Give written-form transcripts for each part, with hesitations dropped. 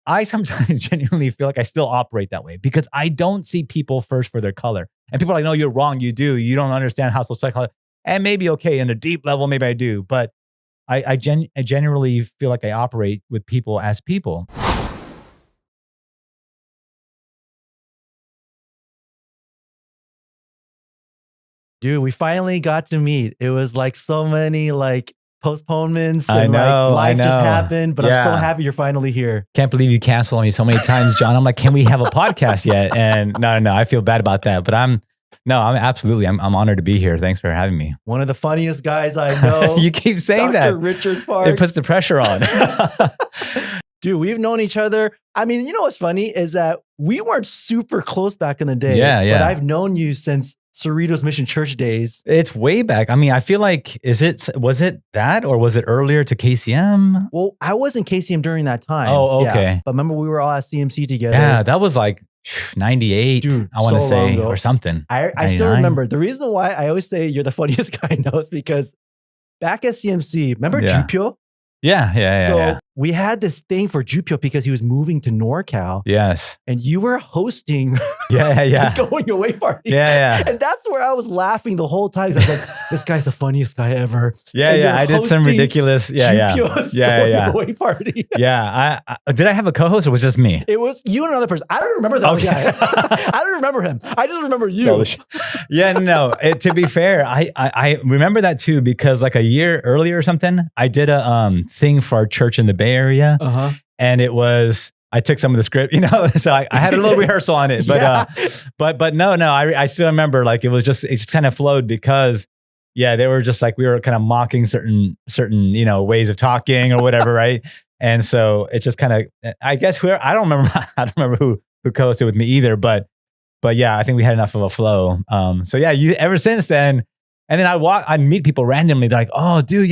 I sometimes genuinely feel like I still operate that way because I don't see people first for their color. And people are like, no, you're wrong. You do. You don't understand how social psychology. And maybe, okay, in a deep level, maybe I do. But I generally feel like I operate with people as people. Dude, we finally got to meet. It was like so many like postponements and life just happened, but I'm so happy you're finally here. Can't believe you canceled on me so many times, John. I'm like, can we have a podcast yet? And no, I feel bad about that. But I'm honored to be here. Thanks for having me. One of the funniest guys I know. You keep saying Dr. that. Richard Park. It puts the pressure on. Dude, we've known each other. I mean, you know what's funny is that we weren't super close back in the day. Yeah. But I've known you since Cerritos Mission Church days. It's way back. I mean, I feel like, was it that or was it earlier to KCM? Well, I was in KCM during that time. Oh, okay. Yeah. But remember we were all at CMC together. Yeah, that was like 98, dude, I want to so say, or something. I still remember. The reason why I always say you're the funniest guy I know is because back at CMC, remember Jupio? Yeah. We had this thing for Jupio because he was moving to NorCal. Yes. And you were hosting the going away party. Yeah. And that's where I was laughing the whole time. I was like, this guy's the funniest guy ever. Yeah. I did some ridiculous. Jupio's going away party. Yeah. Did I have a co-host or was it just me? It was you and another person. I don't remember that guy. I don't remember him. I just remember you. To be fair, I remember that too because like a year earlier or something, I did a thing for our church in the Bay Area. And it was, I took some of the script, so I had a little rehearsal on it, but no, I still remember like, it just kind of flowed because they were just like, we were kind of mocking certain, ways of talking or whatever. Right. And so it's just kind of, I guess I don't remember who co-hosted with me either, but yeah, I think we had enough of a flow. Ever since then, and then I'd meet people randomly. They're like, oh dude,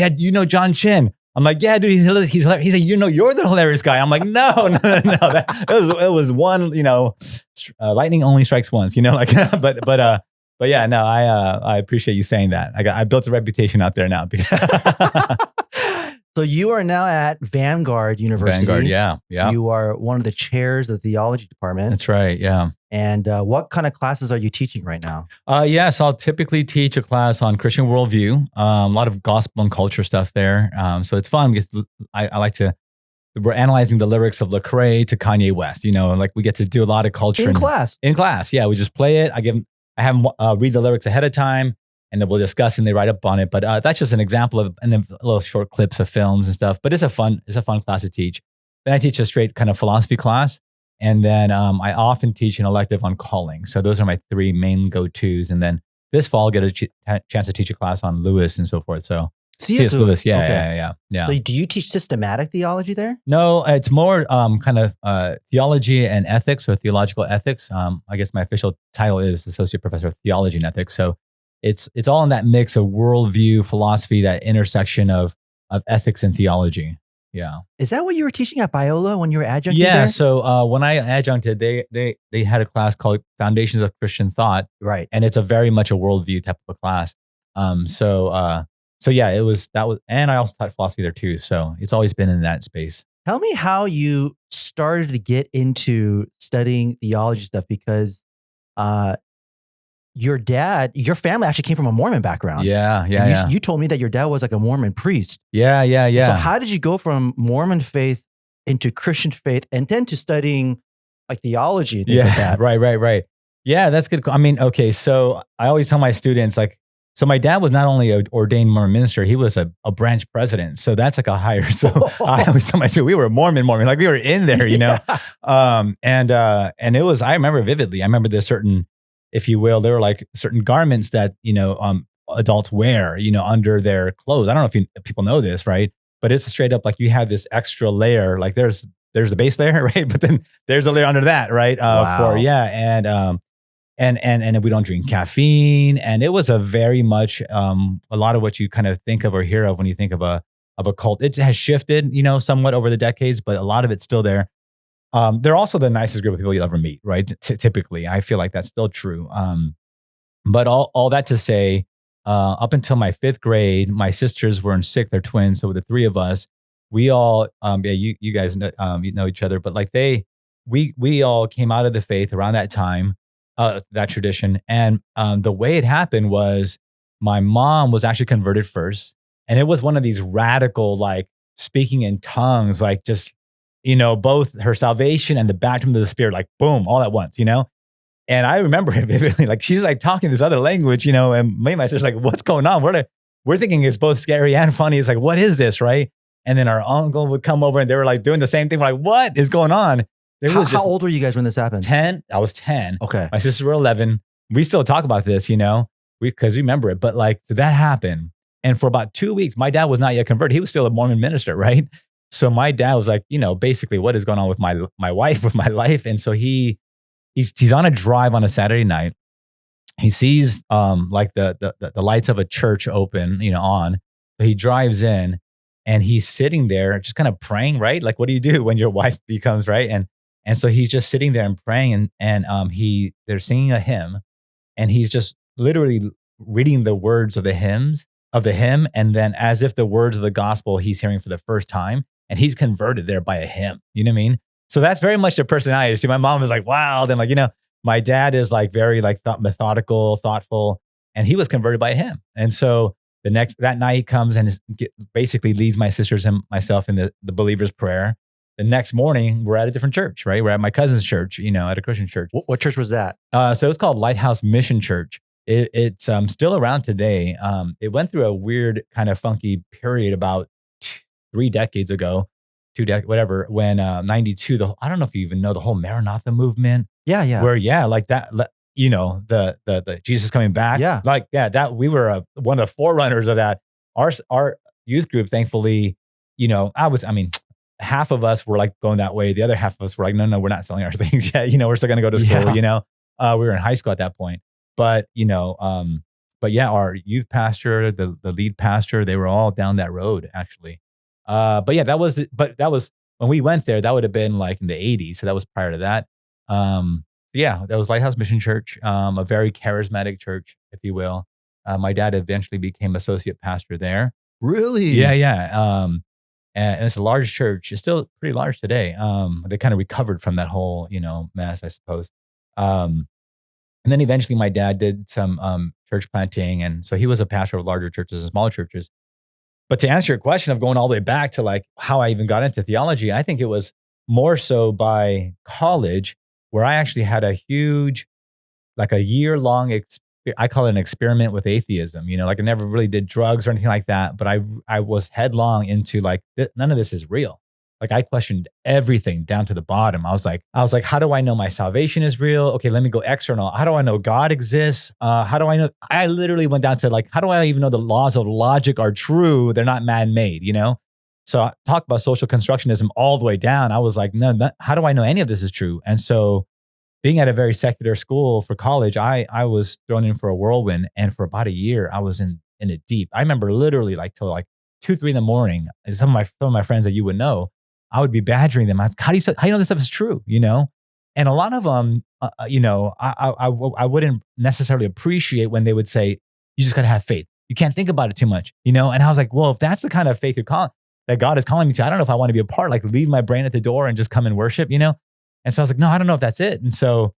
John Chin. I'm like, yeah, dude, he's hilarious. He's like, you're the hilarious guy. I'm like, no. It was one, lightning only strikes once, but yeah, no, I appreciate you saying that. I built a reputation out there now. So you are now at Vanguard University. Vanguard, yeah. You are one of the chairs of the theology department. That's right, yeah. And what kind of classes are you teaching right now? So I'll typically teach a class on Christian worldview, a lot of gospel and culture stuff there. So it's fun. I like to, we're analyzing the lyrics of Lecrae to Kanye West, like we get to do a lot of culture. In class, yeah. We just play it. I have them read the lyrics ahead of time and then we'll discuss and they write up on it. But that's just an example of, and then little short clips of films and stuff. But it's a fun class to teach. Then I teach a straight kind of philosophy class. And then I often teach an elective on calling. So those are my three main go-tos. And then this fall, I'll get a chance to teach a class on Lewis and so forth. So C.S. Lewis. Yeah. So do you teach systematic theology there? No, it's more kind of theology and ethics or theological ethics. I guess my official title is Associate Professor of Theology and Ethics. So it's all in that mix of worldview, philosophy, that intersection of ethics and theology. Yeah. Is that what you were teaching at Biola when you were adjuncted there? Yeah. So when I adjuncted, they had a class called Foundations of Christian Thought. Right. And it's a very much a worldview type of a class. So yeah, it was, and I also taught philosophy there too. So it's always been in that space. Tell me how you started to get into studying theology stuff because your family actually came from a Mormon background. Yeah. You told me that your dad was like a Mormon priest. Yeah. So how did you go from Mormon faith into Christian faith and then to studying like theology and things like that? Right. Yeah, that's good. I mean, okay, so I always tell my students so my dad was not only an ordained Mormon minister, he was a branch president. So that's like a higher. So I always tell my students, we were Mormon, like we were in there, and it was, I remember vividly. I remember there's certain, if you will, there were like certain garments that, adults wear, under their clothes. I don't know if people know this, right? But it's straight up like you have this extra layer, like there's the base layer, right? But then there's a layer under that, right? Wow. And we don't drink caffeine. And it was a very much a lot of what you kind of think of or hear of when you think of a cult. It has shifted, somewhat over the decades, but a lot of it's still there. They're also the nicest group of people you'll ever meet, right? Typically, I feel like that's still true. But all that to say, up until my 5th grade, my sisters were sick. They're twins. So the three of us, we all, yeah, you guys know, you know each other, but like we all came out of the faith around that time, that tradition. And the way it happened was my mom was actually converted first. And it was one of these radical, like speaking in tongues, like just, both her salvation and the baptism of the Spirit, like boom, all at once, And I remember it vividly. Like she's like talking this other language, and me and my sister's like, what's going on? We're thinking it's both scary and funny. It's like, what is this, right? And then our uncle would come over and they were like doing the same thing. We're like, what is going on? How old were you guys when this happened? 10. I was 10. Okay. My sisters were 11. We still talk about this, because we remember it. But like, so that happened. And for about 2 weeks, my dad was not yet converted. He was still a Mormon minister, right? So my dad was like, basically what is going on with my wife, with my life? And so he's on a drive on a Saturday night. He sees like the lights of a church open, on. So he drives in and he's sitting there just kind of praying, right? Like what do you do when your wife becomes, right? And so he's just sitting there and praying and they're singing a hymn and he's just literally reading the words of the hymn. And then as if the words of the gospel he's hearing for the first time and he's converted there by a hymn. You know what I mean? So that's very much the personality. See, my mom is like, wow. Then like, my dad is like very like methodical, thoughtful, and he was converted by him. And so that night he comes and basically leads my sisters and myself in the believer's prayer. The next morning we're at a different church, right? We're at my cousin's church, at a Christian church. What church was that? So it's called Lighthouse Mission Church. It's still around today. It went through a weird kind of funky period about 3 decades ago, whatever, when 92, I don't know if you even know the whole Maranatha movement. Yeah. Where, like that, the Jesus coming back. Yeah. Like, that we were one of the forerunners of that. Our youth group, thankfully, half of us were like going that way. The other half of us were like, no, we're not selling our things yet. We're still going to go to school, we were in high school at that point. But, our youth pastor, the lead pastor, they were all down that road actually. That was when we went there, that would have been like in the 80s. So that was prior to that. That was Lighthouse Mission Church, a very charismatic church, if you will. My dad eventually became associate pastor there. Really? Yeah. And it's a large church. It's still pretty large today. They kind of recovered from that whole, mess, I suppose. And then eventually my dad did some church planting. And so he was a pastor of larger churches and smaller churches. But to answer your question of going all the way back to like how I even got into theology, I think it was more so by college where I actually had a huge, like a year-long, I call it an experiment with atheism. Like I never really did drugs or anything like that, but I was headlong into like, none of this is real. Like I questioned everything down to the bottom. I was like, how do I know my salvation is real? Okay, let me go external. How do I know God exists? How do I know? I literally went down to like, how do I even know the laws of logic are true? They're not man-made, So I talk about social constructionism all the way down. I was like, no, how do I know any of this is true? And so being at a very secular school for college, I was thrown in for a whirlwind. And for about a year, I was in it deep. I remember literally like till like 2, 3 in the morning, some of my friends that you would know, I would be badgering them. I was, how do you know this stuff is true? And a lot of them, I wouldn't necessarily appreciate when they would say, you just got to have faith. You can't think about it too much, And I was like, well, if that's the kind of faith that God is calling me to, I don't know if I want to be a part, like leave my brain at the door and just come and worship, And so I was like, no, I don't know if that's it. And so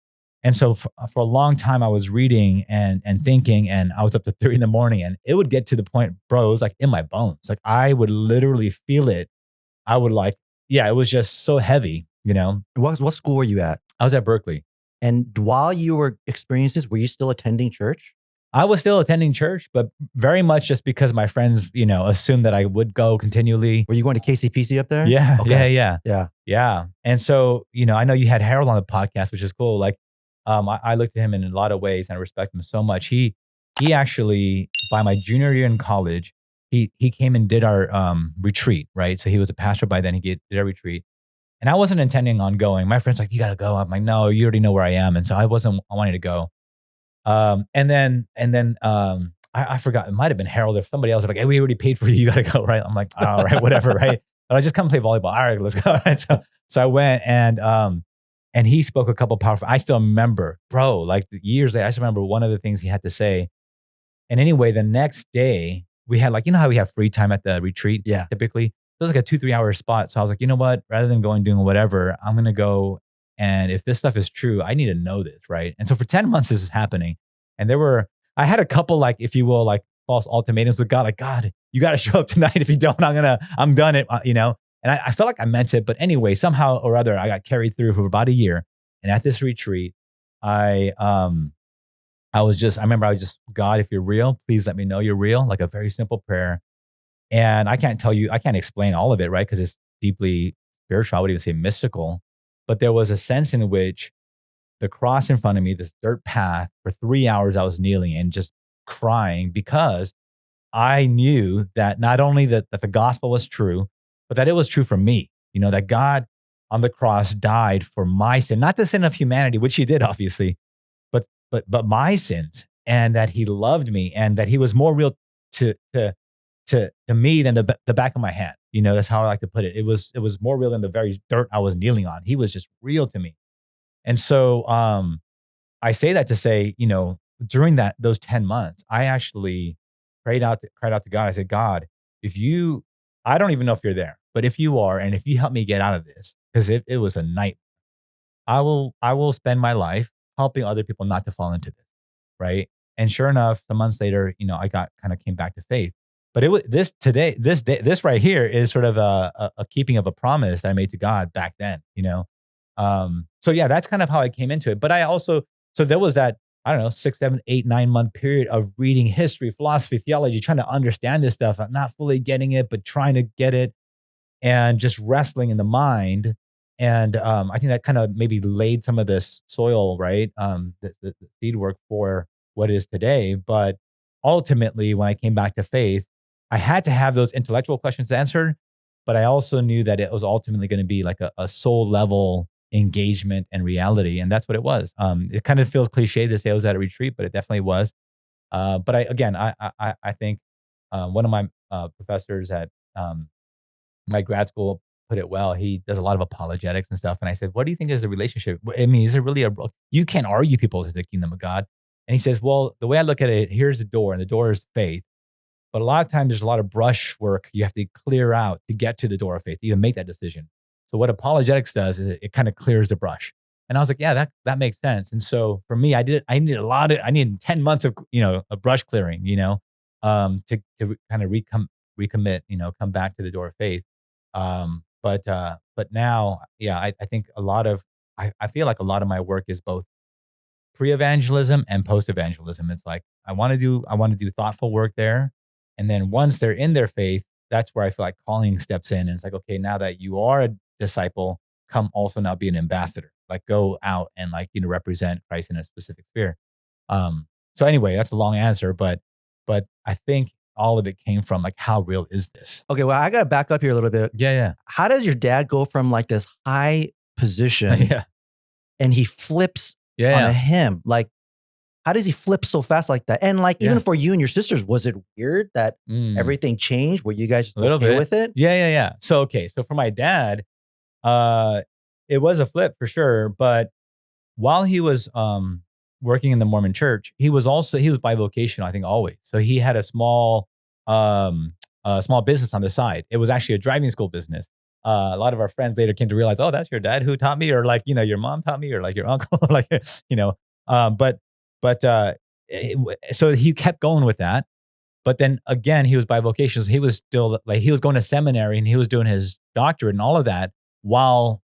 for a long time I was reading and thinking, and I was up to 3 in the morning, and it would get to the point, bro, it was like in my bones. Like I would literally feel it. I would like, it was just so heavy, What school were you at? I was at Berkeley. And while you were experiencing this, were you still attending church? I was still attending church, but very much just because my friends, assumed that I would go continually. Were you going to KCPC up there? Yeah. Okay. Yeah. And so, I know you had Harold on the podcast, which is cool. Like, I looked at him in a lot of ways and I respect him so much. He actually, by my junior year in college, he came and did our retreat, right? So he was a pastor by then. He did our retreat. And I wasn't intending on going. My friend's like, you got to go. I'm like, no, you already know where I am. And so I wanted to go. And then I forgot, it might've been Harold or somebody else. Like, hey, we already paid for you. You got to go. Right. I'm like, all right, whatever. Right. But I just come play volleyball. All right, let's go. So I went and he spoke a couple powerful, I still remember, bro, like years later, I just remember one of the things he had to say. And anyway, the next day we had like, how we have free time at the retreat? Yeah. Typically. was like a 2-3 hour spot. So I was like, you know what? Rather than going doing whatever, I'm gonna go. And if this stuff is true, I need to know this, right? And so for 10 months, this is happening. And I had a couple, like, if you will, like false ultimatums with God, like, God, you got to show up tonight. If you don't, I'm done it, you know? And I felt like I meant it. But anyway, somehow or other, I got carried through for about a year. And at this retreat, I remember I was just, God, if you're real, please let me know you're real. Like a very simple prayer. And I can't explain all of it, right? Because it's deeply spiritual. I would even say mystical. But there was a sense in which the cross in front of me, this dirt path, for 3 hours I was kneeling and just crying because I knew that not only that the gospel was true, but that it was true for me. You know, that God on the cross died for my sin, not the sin of humanity, which he did obviously, but my sins, and that he loved me, and that he was more real to me than the back of my hand. You know, that's how I like to put it. It was more real than the very dirt I was kneeling on. He was just real to me. And so I say that to say, you know, during those 10 months, I actually cried out to God. I said, God, I don't even know if you're there, but if you are, and if you help me get out of this, because it was a nightmare, I will spend my life helping other people not to fall into this, right? And sure enough, some months later, you know, I came back to faith. But it was this right here is sort of a keeping of a promise that I made to God back then, you know? So yeah, that's kind of how I came into it. But so there was that, I don't know, 6, 7, 8, 9 month period of reading history, philosophy, theology, trying to understand this stuff. I'm not fully getting it, but trying to get it, and just wrestling in the mind. And I think that kind of maybe laid some of this soil, right? The seed work for what it is today. But ultimately, when I came back to faith, I had to have those intellectual questions answered, but I also knew that it was ultimately going to be like a soul level engagement and reality. And that's what it was. It kind of feels cliche to say I was at a retreat, but it definitely was. But I think one of my professors at my grad school put it well. He does a lot of apologetics and stuff. And I said, what do you think is the relationship? I mean, is it really you can't argue people to the kingdom of God. And he says, well, the way I look at it, here's the door, and the door is faith. But a lot of times there's a lot of brush work you have to clear out to get to the door of faith, to even make that decision. So what apologetics does is it kind of clears the brush. And I was like, yeah, that makes sense. And so for me, I needed 10 months of, you know, a brush clearing, you know, to kind of recommit, you know, come back to the door of faith. But now, yeah, I think I feel like a lot of my work is both pre-evangelism and post-evangelism. It's like, I want to do thoughtful work there. And then once they're in their faith, that's where I feel like calling steps in. And it's like, okay, now that you are a disciple, come also now be an ambassador, like go out and, like, you know, represent Christ in a specific sphere. So anyway, that's a long answer, but I think all of it came from, like, how real is this? Okay, well, I got to back up here a little bit. Yeah. How does your dad go from like this high position Yeah. and he flips on Yeah. a hymn? Like, how does he flip so fast like that? And like, even for you and your sisters, was it weird that everything changed? Were you guys just okay with it? Yeah. So for my dad, it was a flip for sure. But while he was working in the Mormon church, he was bivocational, I think, always. So he had a small business on the side. It was actually a driving school business. A lot of our friends later came to realize, oh, that's your dad who taught me, or, like, you know, your mom taught me, or like your uncle, like, you know, so he kept going with that. But then again, he was bivocational. So he was still, like, he was going to seminary and he was doing his doctorate and all of that while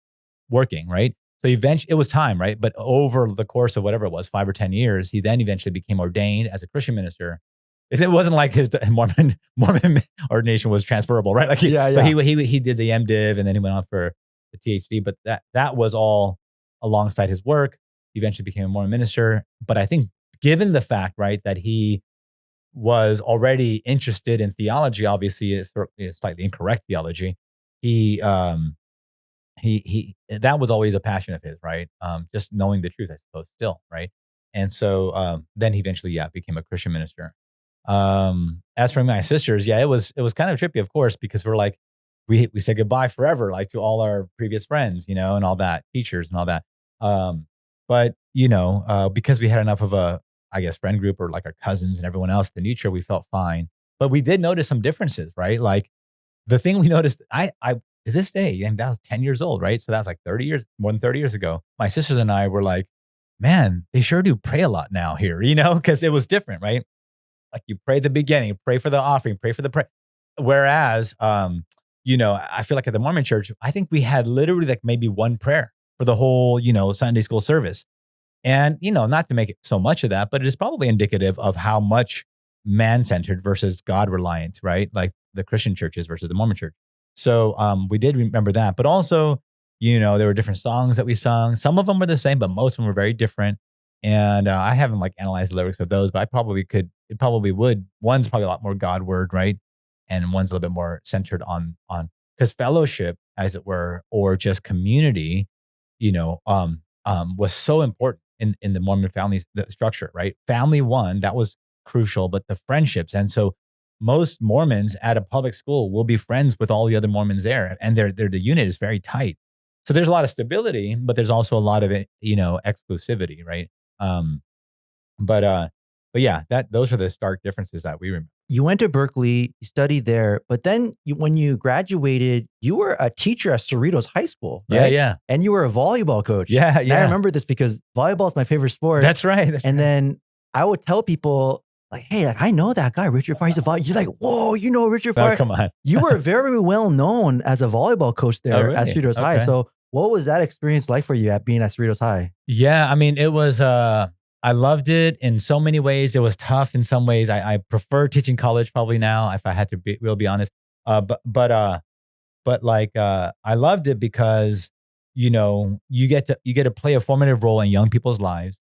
working, right? So eventually, it was time, right? But over the course of whatever it was, 5 or 10 years, he then eventually became ordained as a Christian minister. It wasn't like his Mormon ordination was transferable, right? Like, so he did the M.Div, and then he went on for the PhD. But that was all alongside his work. He eventually became a Mormon minister. But I think, given the fact, right, that he was already interested in theology, obviously it's slightly incorrect theology, he that was always a passion of his, right? Just knowing the truth, I suppose, still, right? And so then he eventually, became a Christian minister. As for my sisters, it was kind of trippy, of course, because we're like, we said goodbye forever, like, to all our previous friends, you know, and all that, teachers and all that. But you know, because we had enough of a, I guess, friend group, or like our cousins and everyone else, the neutral, we felt fine. But we did notice some differences, right? Like, the thing we noticed, I to this day, and that was 10 years old, right? So that was like 30 years, more than 30 years ago. My sisters and I were like, man, they sure do pray a lot now here, because it was different, right? Like you pray at the beginning, pray for the offering, pray for the prayer. Whereas, I feel like at the Mormon church, I think we had literally like maybe one prayer for the whole, Sunday school service. And, not to make it so much of that, but it is probably indicative of how much man-centered versus God-reliant, right? Like the Christian churches versus the Mormon church. So we did remember that. But also, there were different songs that we sung. Some of them were the same, but most of them were very different. And I haven't like analyzed the lyrics of those, but I probably could. It probably would. One's probably a lot more God-word, right? And one's a little bit more centered on because fellowship, as it were, or just community, was so important in the Mormon family structure, right? Family one, that was crucial, but the friendships. And so most Mormons at a public school will be friends with all the other Mormons there, and the unit is very tight. So there's a lot of stability, but there's also a lot of exclusivity, right? But yeah, those are the stark differences that we remember. You went to Berkeley, you studied there, but then when you graduated, you were a teacher at Cerritos High School, right? Yeah. And you were a volleyball coach. Yeah. And I remember this because volleyball is my favorite sport. That's right. Then I would tell people like, hey, like, I know that guy, Richard Farr. He's a volleyball. You're like, whoa, you know Richard Farr? Oh, come on. You were very well known as a volleyball coach there really? at Cerritos High. So what was that experience like for you at being at Cerritos High? Yeah, I mean, it was, I loved it in so many ways. It was tough in some ways. I prefer teaching college probably now, if I had to be honest. But I loved it because, you get to play a formative role in young people's lives,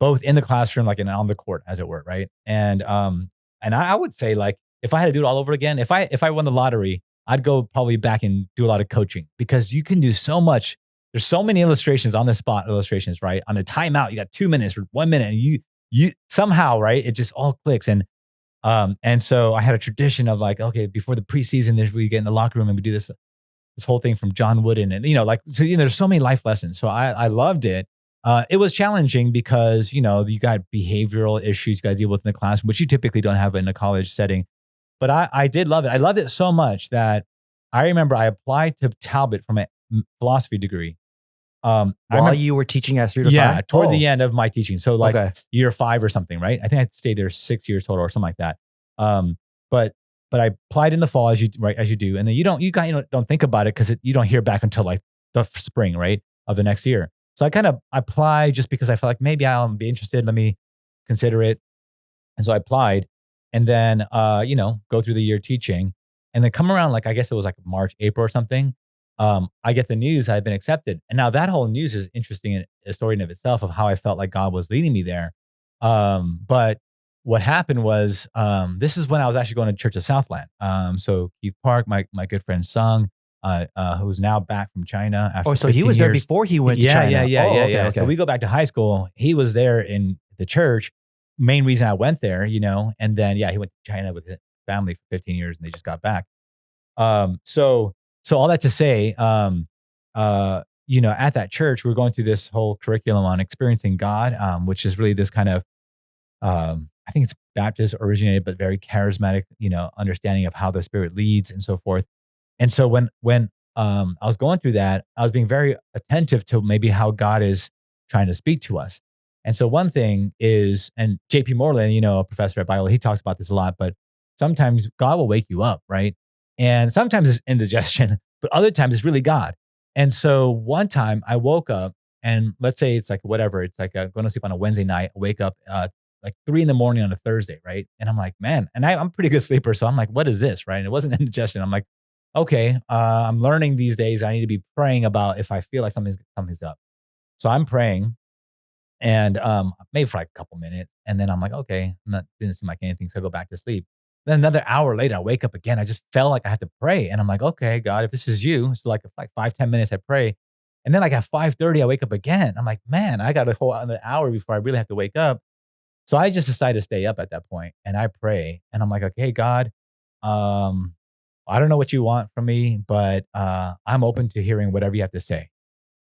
both in the classroom, like and on the court, as it were, right? And I would say, like, if I had to do it all over again, if I won the lottery, I'd go probably back and do a lot of coaching because you can do so much. There's so many illustrations on the spot illustrations, right? On a timeout, you got 2 minutes or 1 minute, and you somehow, right? It just all clicks. And so I had a tradition of like, okay, before the preseason, we get in the locker room and we do this whole thing from John Wooden, and there's so many life lessons. So I loved it. It was challenging because you got behavioral issues you got to deal with in the classroom, which you typically don't have in a college setting. But I did love it. I loved it so much that I remember I applied to Talbot for my philosophy degrry. While you were teaching at Cerritos High? Yeah, toward the end of my teaching. So like year 5 or something, right? I think I stayed there 6 years total or something like that. But I applied in the fall as you do, and then you don't think about it because you don't hear back until like the spring, right, of the next year. So I kind of applied just because I felt like maybe I'll be interested. Let me consider it. And so I applied, and then go through the year teaching, and then come around like I guess it was like March, April or something. I get the news I've been accepted. And now that whole news is interesting in a story in of itself of how I felt like God was leading me there. But what happened was, this is when I was actually going to Church of Southland. So Keith Park, my good friend Sung, who's now back from China. After so he was there before he went to China. Yeah. Okay. So we go back to high school. He was there in the church. Main reason I went there, and then, he went to China with his family for 15 years and they just got back. So all that to say, at that church, we're going through this whole curriculum on experiencing God, which is really this kind of, I think it's Baptist originated, but very charismatic, understanding of how the Spirit leads and so forth. And so when I was going through that, I was being very attentive to maybe how God is trying to speak to us. And so one thing is, and J.P. Moreland, a professor at Biola, he talks about this a lot, but sometimes God will wake you up, right? And sometimes it's indigestion, but other times it's really God. And so one time I woke up, and let's say it's like whatever, it's like going to sleep on a Wednesday night, I wake up like 3 a.m. on a Thursday, right? And I'm like, man, and I'm a pretty good sleeper. So I'm like, what is this, right? And it wasn't indigestion. I'm like, okay, I'm learning these days I need to be praying about if I feel like something's up. So I'm praying, and maybe for like a couple minutes. And then I'm like, okay, didn't seem like anything. So I go back to sleep. Then another hour later, I wake up again. I just felt like I had to pray. And I'm like, okay, God, if this is you. So like 5-10 minutes, I pray. And then like at 5:30, I wake up again. I'm like, man, I got a whole other hour before I really have to wake up. So I just decided to stay up at that point, and I pray. And I'm like, okay, God, I don't know what you want from me, but I'm open to hearing whatever you have to say.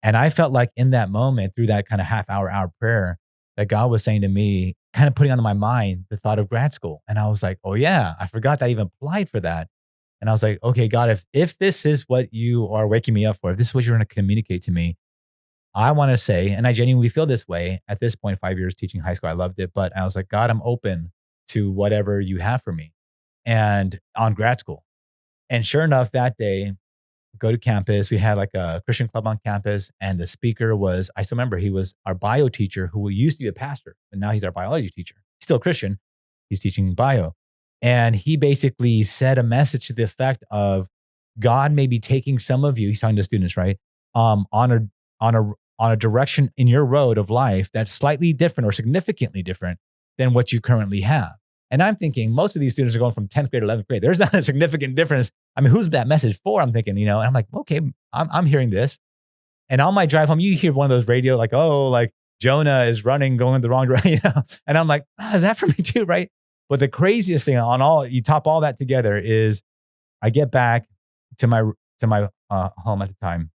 And I felt like in that moment, through that kind of hour prayer, that God was saying to me, kind of putting onto my mind the thought of grad school. And I was like, oh yeah, I forgot that I even applied for that. And I was like, okay, God, if this is what you are waking me up for, if this is what you're going to communicate to me, I want to say, and I genuinely feel this way at this point, 5 years teaching high school, I loved it. But I was like, God, I'm open to whatever you have for me. And on grad school. And sure enough, that day, go to campus. We had like a Christian club on campus. And the speaker was, I still remember, he was our bio teacher who used to be a pastor, and now he's our biology teacher. He's still a Christian. He's teaching bio. And he basically said a message to the effect of God may be taking some of you, he's talking to students, right? On a direction in your road of life that's slightly different or significantly different than what you currently have. And I'm thinking most of these students are going from 10th grade to 11th grade. There's not a significant difference. I mean, who's that message for? I'm thinking, and I'm like, okay, I'm hearing this. And on my drive home, you hear one of those radio, like, oh, like Jonah is running, going the wrong direction, And I'm like, is that for me too, right? But the craziest thing you top all that together is I get back to my home at the time.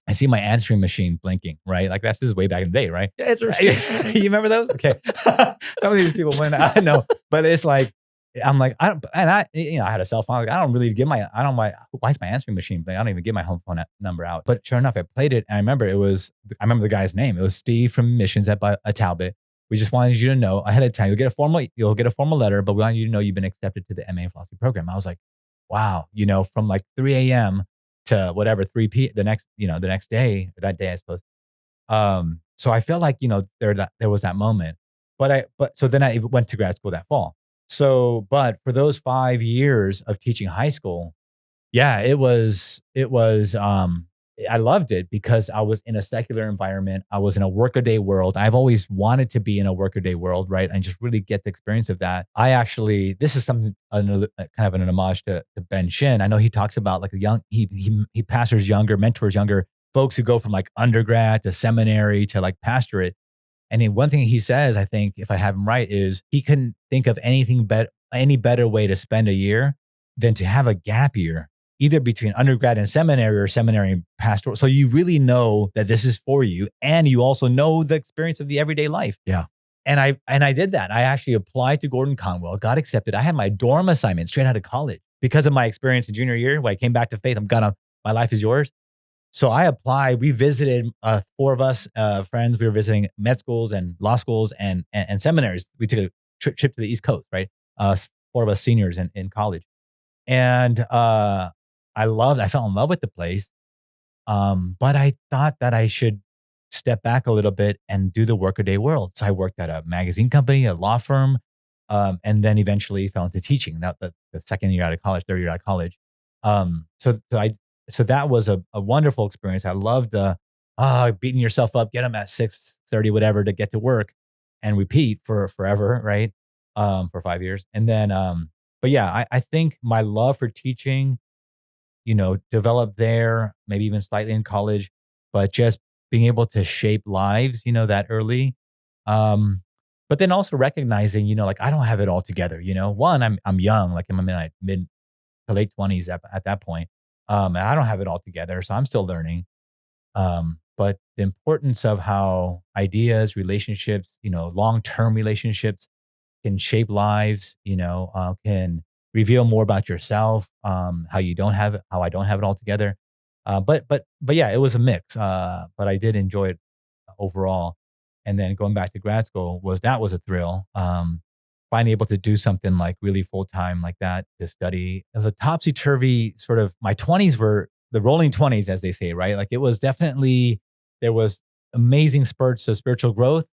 I see my answering machine blinking, right? Like this is way back in the day, right? You remember those? Okay. Some of these people, I know, but it's like, I'm like, I had a cell phone. Like, I don't really give why is my answering machine blinking? I don't even give my home phone number out. But sure enough, I played it. And I remember the guy's name. It was Steve from missions at Talbot. We just wanted you to know ahead of time, you'll get a formal letter, but we want you to know you've been accepted to the MA in philosophy program. I was like, wow, from like 3 a.m. to whatever 3 p. the next day, or that day, I suppose. So I felt like, there was that moment, so then I went to grad school that fall. So, but for those 5 years of teaching high school, yeah, it was, I loved it because I was in a secular environment. I was in a workaday world. I've always wanted to be in a workaday world, right? And just really get the experience of that. This is something, kind of an homage to Ben Shin. I know he talks about like he pastors mentors younger folks who go from like undergrad to seminary to like pastorate. And one thing he says, I think, if I have him right, is he couldn't think of any better way to spend a year than to have a gap year, either between undergrad and seminary or seminary and pastoral. So you really know that this is for you. And you also know the experience of the everyday life. Yeah. And I did that. I actually applied to Gordon Conwell, got accepted. I had my dorm assignment straight out of college because of my experience in junior year when I came back to faith. My life is yours. So I applied. We visited, 4 of us friends. We were visiting med schools and law schools and seminaries. We took a trip to the East Coast, right? 4 of us seniors in college. And I fell in love with the place. But I thought that I should step back a little bit and do the workaday world. So I worked at a magazine company, a law firm, and then eventually fell into teaching. The second year out of college, third year out of college. So that was a wonderful experience. I loved the beating yourself up, get them at 6:30, whatever, to get to work and repeat for forever, right? For 5 years. And then, but yeah, I think my love for teaching, developed there, maybe even slightly in college, but just being able to shape lives, that early. But then also recognizing, like I don't have it all together. One, I'm young, like I'm in my mid to late 20s at that point. And I don't have it all together, so I'm still learning. But the importance of how ideas, relationships, long-term relationships can shape lives, can reveal more about yourself, how I don't have it all together. But yeah, it was a mix. But I did enjoy it overall. And then going back to grad school was a thrill. Finally able to do something like really full-time like that, to study. It was a topsy-turvy sort of, my 20s were the rolling 20s, as they say, right? Like it was definitely, there was amazing spurts of spiritual growth.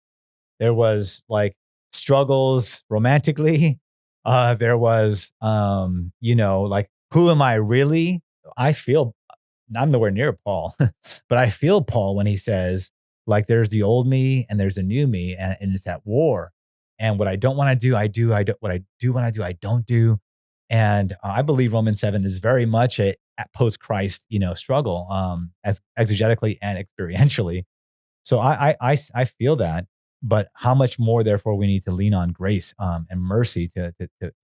There was like struggles romantically. There was, like, who am I really? I'm nowhere near Paul, but I feel Paul when he says, like, there's the old me and there's a new me, and it's at war. And what I don't want to do, I do. What I do want to do, I don't do. And I believe Romans 7 is very much a post-Christ, struggle, as exegetically and experientially. So I feel that, but how much more, therefore, we need to lean on grace and mercy to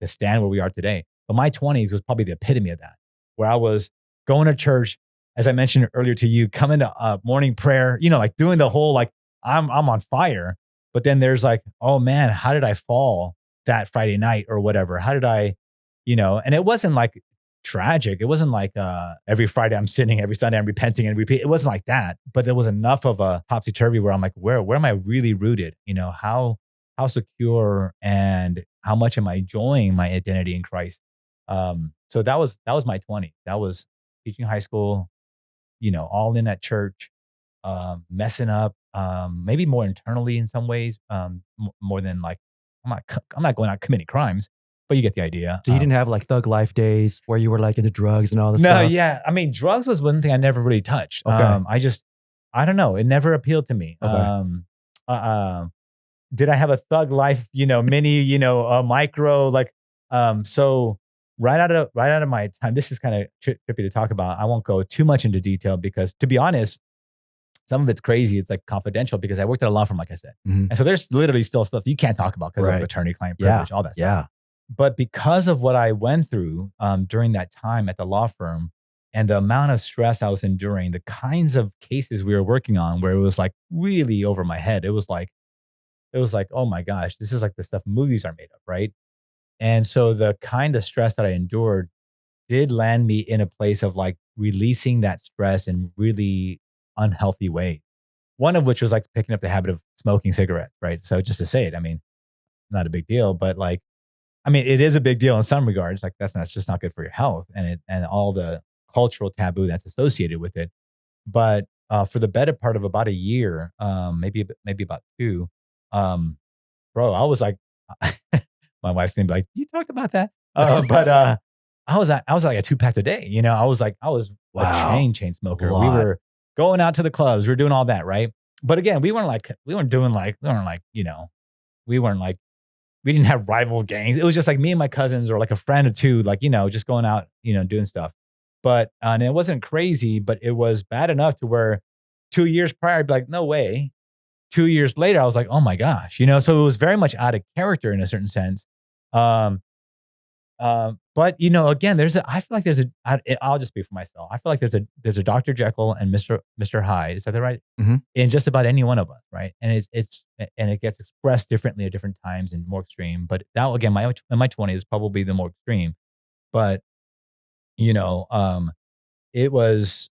stand where we are today. But my 20s was probably the epitome of that, where I was going to church, as I mentioned earlier to you, coming to morning prayer, like doing the whole, like, I'm on fire. But then there's like, oh man, how did I fall that Friday night or whatever? How did I, and it wasn't like tragic. It wasn't like every Friday I'm sinning, every Sunday I'm repenting and repeat. It wasn't like that. But there was enough of a topsy-turvy where I'm like, where am I really rooted? How secure and how much am I enjoying my identity in Christ? So that was my 20s. That was teaching high school, all in at church, messing up, maybe more internally in some ways, more than like, I'm not going out committing crimes, but you get the idea. So you didn't have like thug life days where you were like into drugs and all this no, stuff? Yeah. I mean, drugs was one thing I never really touched. Okay. I don't know. It never appealed to me. Okay. Did I have a thug life, mini, micro, like, so right out of my time, this is kind of trippy to talk about. I won't go too much into detail because, to be honest, some of it's crazy. It's like confidential because I worked at a law firm, like I said. And so there's literally still stuff you can't talk about because of attorney-client privilege, all that stuff. Yeah. But because of what I went through during that time at the law firm and the amount of stress I was enduring, the kinds of cases we were working on where it was like really over my head, it was like, oh my gosh, this is like the stuff movies are made of, right? And so the kind of stress that I endured did land me in a place of like releasing that stress in really unhealthy ways. One of which was like picking up the habit of smoking cigarettes, right? So just to say it, I mean, not a big deal, but like, I mean, it is a big deal in some regards. Like it's just not good for your health and all the cultural taboo that's associated with it. But for the better part of about a year, maybe about two, bro, I was like, my wife's gonna be like, you talked about that, but I was like a 2-pack a day. I was a chain smoker. We were going out to the clubs. We were doing all that, right? But again, we weren't we didn't have rival gangs. It was just like me and my cousins or like a friend or two, like, just going out, doing stuff. But, and it wasn't crazy, but it was bad enough to where 2 years prior, I'd be like, no way. 2 years later, I was like, oh my gosh, so it was very much out of character in a certain sense. But again, I feel like I'll just speak for myself. I feel like there's a Dr. Jekyll and Mr. Hyde. Is that the right? Mm-hmm. In just about any one of us, right? And it gets expressed differently at different times and more extreme. But that again, in my 20s is probably the more extreme. But it was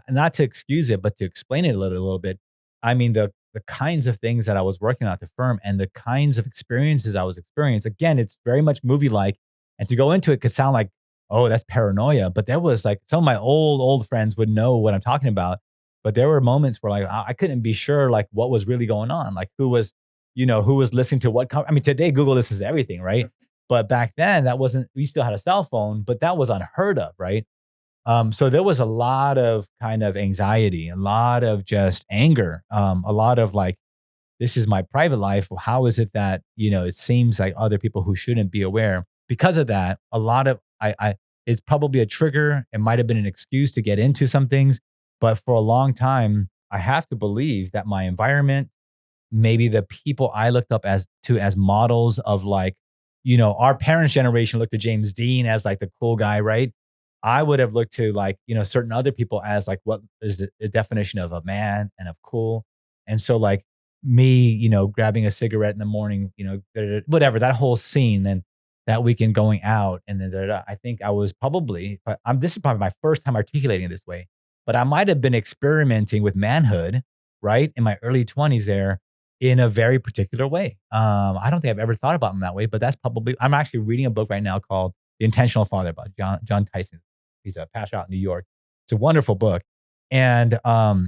not to excuse it, but to explain it a little bit. I mean, the kinds of things that I was working on at the firm and the kinds of experiences I was experiencing. Again, it's very much movie-like, and to go into it could sound like, oh, that's paranoia. But there was like some of my old friends would know what I'm talking about. But there were moments where like I couldn't be sure like what was really going on, like who was listening to what. I mean, today Google listens to everything, right? But back then that wasn't. We still had a cell phone, but that was unheard of, right? So there was a lot of kind of anxiety, a lot of just anger, a lot of like, this is my private life. Well, how is it that, it seems like other people who shouldn't be aware? Because of that, a lot of, it's probably a trigger. It might've been an excuse to get into some things, but for a long time, I have to believe that my environment, maybe the people I looked up as models of like, our parents' generation looked at James Dean as like the cool guy, right? I would have looked to like, certain other people as like, what is the definition of a man and of cool. And so like me, grabbing a cigarette in the morning, whatever, that whole scene, then that weekend going out and then I think I was probably, this is probably my first time articulating it this way, but I might've been experimenting with manhood, right? In my early 20s there in a very particular way. I don't think I've ever thought about them that way, but that's probably, I'm actually reading a book right now called The Intentional Father by John Tyson. He's a pastor out in New York. It's a wonderful book. And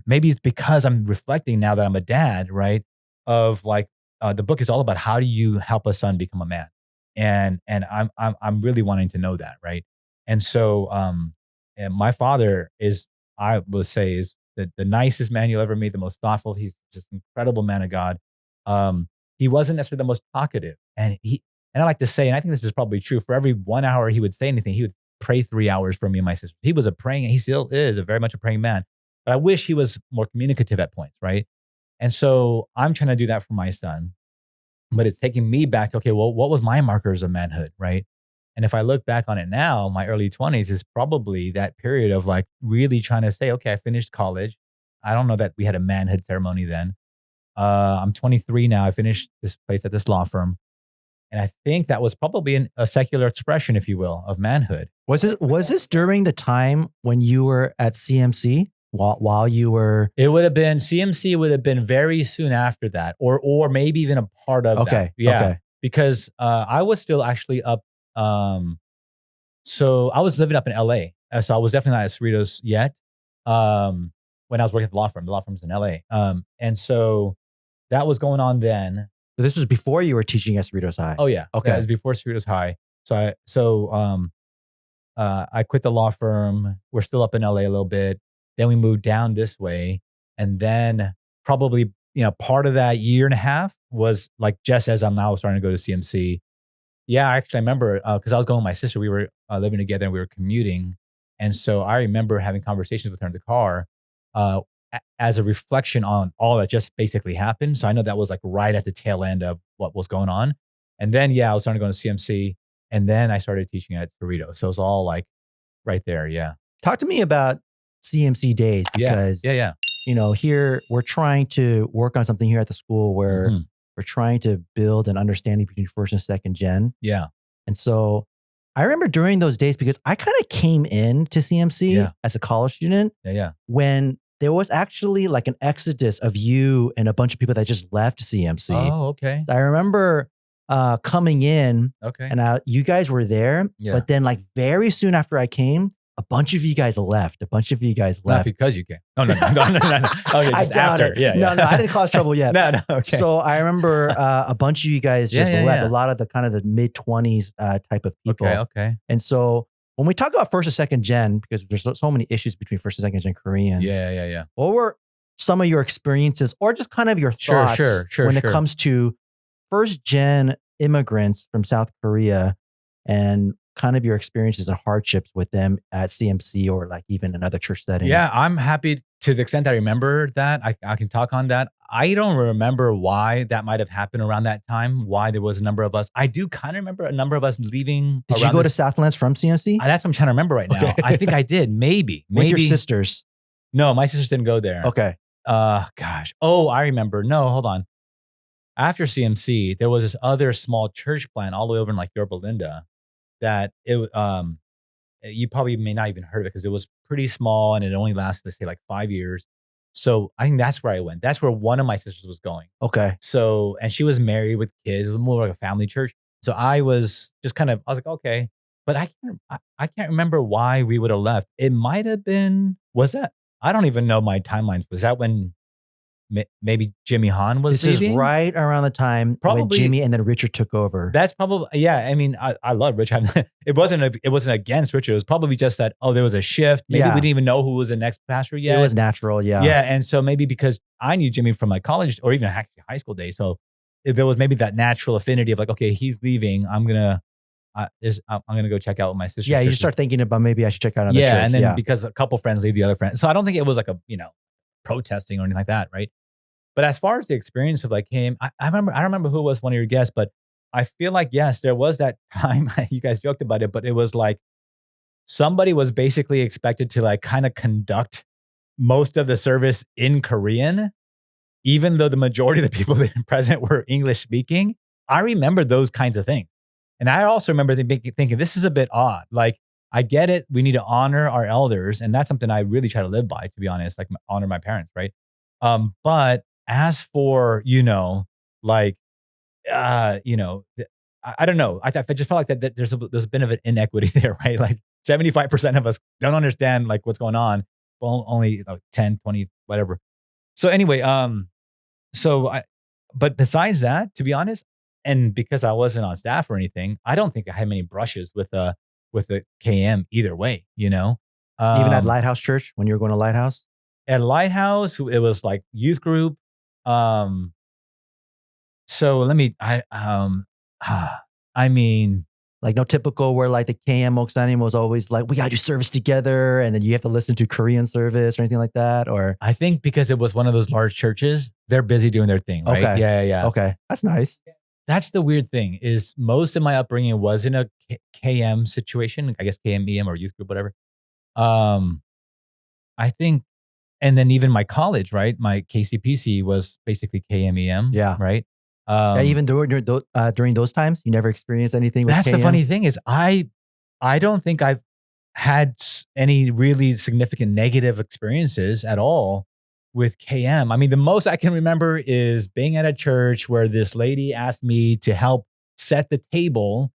maybe it's because I'm reflecting now that I'm a dad, right? Of like, the book is all about how do you help a son become a man? And I'm really wanting to know that, right? And so and my father is, I will say, is the nicest man you'll ever meet, the most thoughtful. He's just an incredible man of God. He wasn't necessarily the most talkative. And I like to say, and I think this is probably true, for every 1 hour he would say anything, he would pray 3 hours for me and my sister. He was he still is very much a praying man, but I wish he was more communicative at points, right? And so I'm trying to do that for my son, but it's taking me back to, okay, well, what was my markers of manhood, right? And if I look back on it now, my early 20s is probably that period of like really trying to say, okay, I finished college. I don't know that we had a manhood ceremony then. I'm 23 now. I finished this place at this law firm. And I think that was probably a secular expression, if you will, of manhood. Was this during the time when you were at CMC? While you were, it would have been CMC would have been very soon after that, or maybe even a part of that. Yeah, okay. Because I was still actually up. So I was living up in LA, so I was definitely not at Cerritos yet. When I was working at the law firm's in LA, and so that was going on then. So this was before you were teaching at Cerritos High. Oh yeah, okay. Yeah, it was before Cerritos High. So I quit the law firm. We're still up in LA a little bit. Then we moved down this way. And then probably, part of that year and a half was like just as I'm now starting to go to CMC. Yeah, actually, I remember because I was going with my sister. We were living together and we were commuting. And so I remember having conversations with her in the car as a reflection on all that just basically happened. So I know that was like right at the tail end of what was going on. And then, I was starting to go to CMC. And then I started teaching at Cerritos. So it was all like right there. Yeah. Talk to me about CMC days because, yeah. Here we're trying to work on something here at the school where we're trying to build an understanding between first and second gen. Yeah. And so I remember during those days, because I kind of came in to CMC as a college student. Yeah. When there was actually like an exodus of you and a bunch of people that just left CMC. Oh, okay. I remember coming in and you guys were there, but then like very soon after I came, a bunch of you guys left. Not because you came. No. Okay, just after. Yeah. No, I didn't cause trouble yet. No. Okay. So I remember a bunch of you guys just left. A lot of the kind of the mid-20s type of people. Okay. And so when we talk about first and second gen, because there's so many issues between first and second gen Koreans. Yeah. What were some of your experiences or just kind of your thoughts when it comes to first gen immigrants from South Korea and kind of your experiences and hardships with them at CMC or like even in other church settings? Yeah, I'm happy to the extent I remember that. I can talk on that. I don't remember why that might have happened around that time, why there was a number of us. I do kind of remember a number of us leaving. Did you go to Southlands from CMC? That's what I'm trying to remember right now. Okay. I think I did. Maybe. With your sisters? No, my sisters didn't go there. Okay. Gosh. Oh, I remember. No, hold on. After CMC, there was this other small church plant all the way over in like Yorba Linda that you probably may not even heard of it because it was pretty small and it only lasted, let's say, like 5 years. So I think that's where I went. That's where one of my sisters was going. Okay. So, and she was married with kids. It was more like a family church. So I was just I was like, okay. But I can't remember why we would have left. It might have been, I don't even know my timelines. Was that when maybe Jimmy Hahn was leaving? This is right around the time when Jimmy and then Richard took over. That's probably, I mean, I love Richard. It wasn't against Richard. It was probably just that, there was a shift. Maybe we didn't even know who was the next pastor yet. It was natural, yeah. Yeah, and so maybe because I knew Jimmy from my college or even high school days, so if there was maybe that natural affinity of like, okay, he's leaving, I'm gonna go check out with my sister. Yeah, you start thinking about maybe I should check out another church. And then because a couple friends leave the other friend. So I don't think it was like a, protesting or anything like that, right? But as far as the experience of like him, I don't remember who was one of your guests, but I feel like, yes, there was that time, you guys joked about it, but it was like somebody was basically expected to like kind of conduct most of the service in Korean, even though the majority of the people that were present were English speaking. I remember those kinds of things. And I also remember thinking, this is a bit odd. Like, I get it. We need to honor our elders. And that's something I really try to live by, to be honest, like honor my parents, right? But as for, I don't know. I just felt like that there's a bit of an inequity there, right? Like 75% of us don't understand like what's going on. Well, only 10, 20, whatever. So anyway, but besides that, to be honest, and because I wasn't on staff or anything, I don't think I had many brushes with the KM either way, Even at Lighthouse Church, when you were going to Lighthouse? At Lighthouse, it was like youth group. So let me, I mean, like no typical where like the KM Moksanim was always like, we got to do service together. And then you have to listen to Korean service or anything like that. Or I think because it was one of those large churches, they're busy doing their thing, right? Okay. Yeah. Okay. That's nice. That's the weird thing is most of my upbringing was in a KM situation, I guess KMEM or youth group, whatever. I think, and then even my college, right? My KCPC was basically KMEM. Yeah. Right. Even during those times, you never experienced anything with That's KM? The funny thing is I don't think I've had any really significant negative experiences at all with KM. I mean, the most I can remember is being at a church where this lady asked me to help set the table,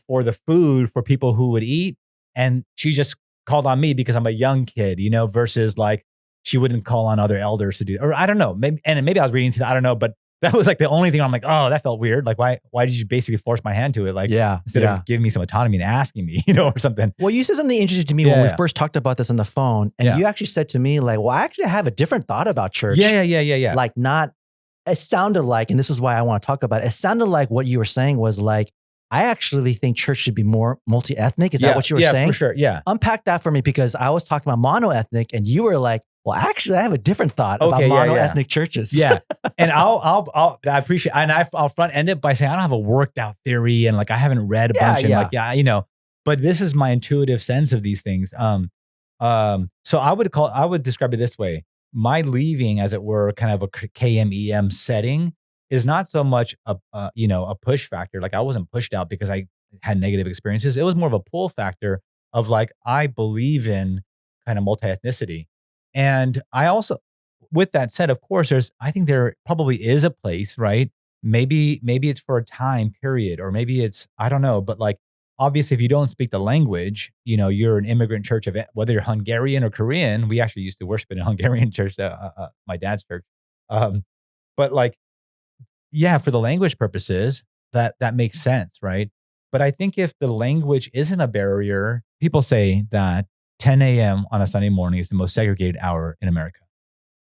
for the food for people who would eat. And she just called on me because I'm a young kid, versus like she wouldn't call on other elders to do, or I don't know. Maybe I was reading into that. I don't know, but that was like the only thing I'm like, oh, that felt weird. Like, why did you basically force my hand to it? Like, instead of giving me some autonomy and asking me, or something. Well, you said something interesting to me when we first talked about this on the phone. And you actually said to me, like, well, I actually have a different thought about church. Yeah. Like it sounded like, and this is why I want to talk about it. It sounded like what you were saying was like, I actually think church should be more multi-ethnic. Is that what you were saying? Yeah, for sure. Yeah. Unpack that for me, because I was talking about mono-ethnic and you were like, well, actually, I have a different thought about mono-ethnic churches. Yeah. And I appreciate, and I'll front end it by saying I don't have a worked out theory and like I haven't read a bunch and but this is my intuitive sense of these things. So I would describe it this way. My leaving, as it were, kind of a KMEM setting is not so much a push factor. Like I wasn't pushed out because I had negative experiences. It was more of a pull factor of like, I believe in kind of multi-ethnicity. And I also, with that said, of course, I think there probably is a place, right? Maybe it's for a time period, or maybe it's, I don't know, but like, obviously if you don't speak the language, you're an immigrant church of whether you're Hungarian or Korean. We actually used to worship in a Hungarian church, my dad's church. But like, yeah, for the language purposes, that makes sense, right? But I think if the language isn't a barrier, people say that 10 a.m. on a Sunday morning is the most segregated hour in America.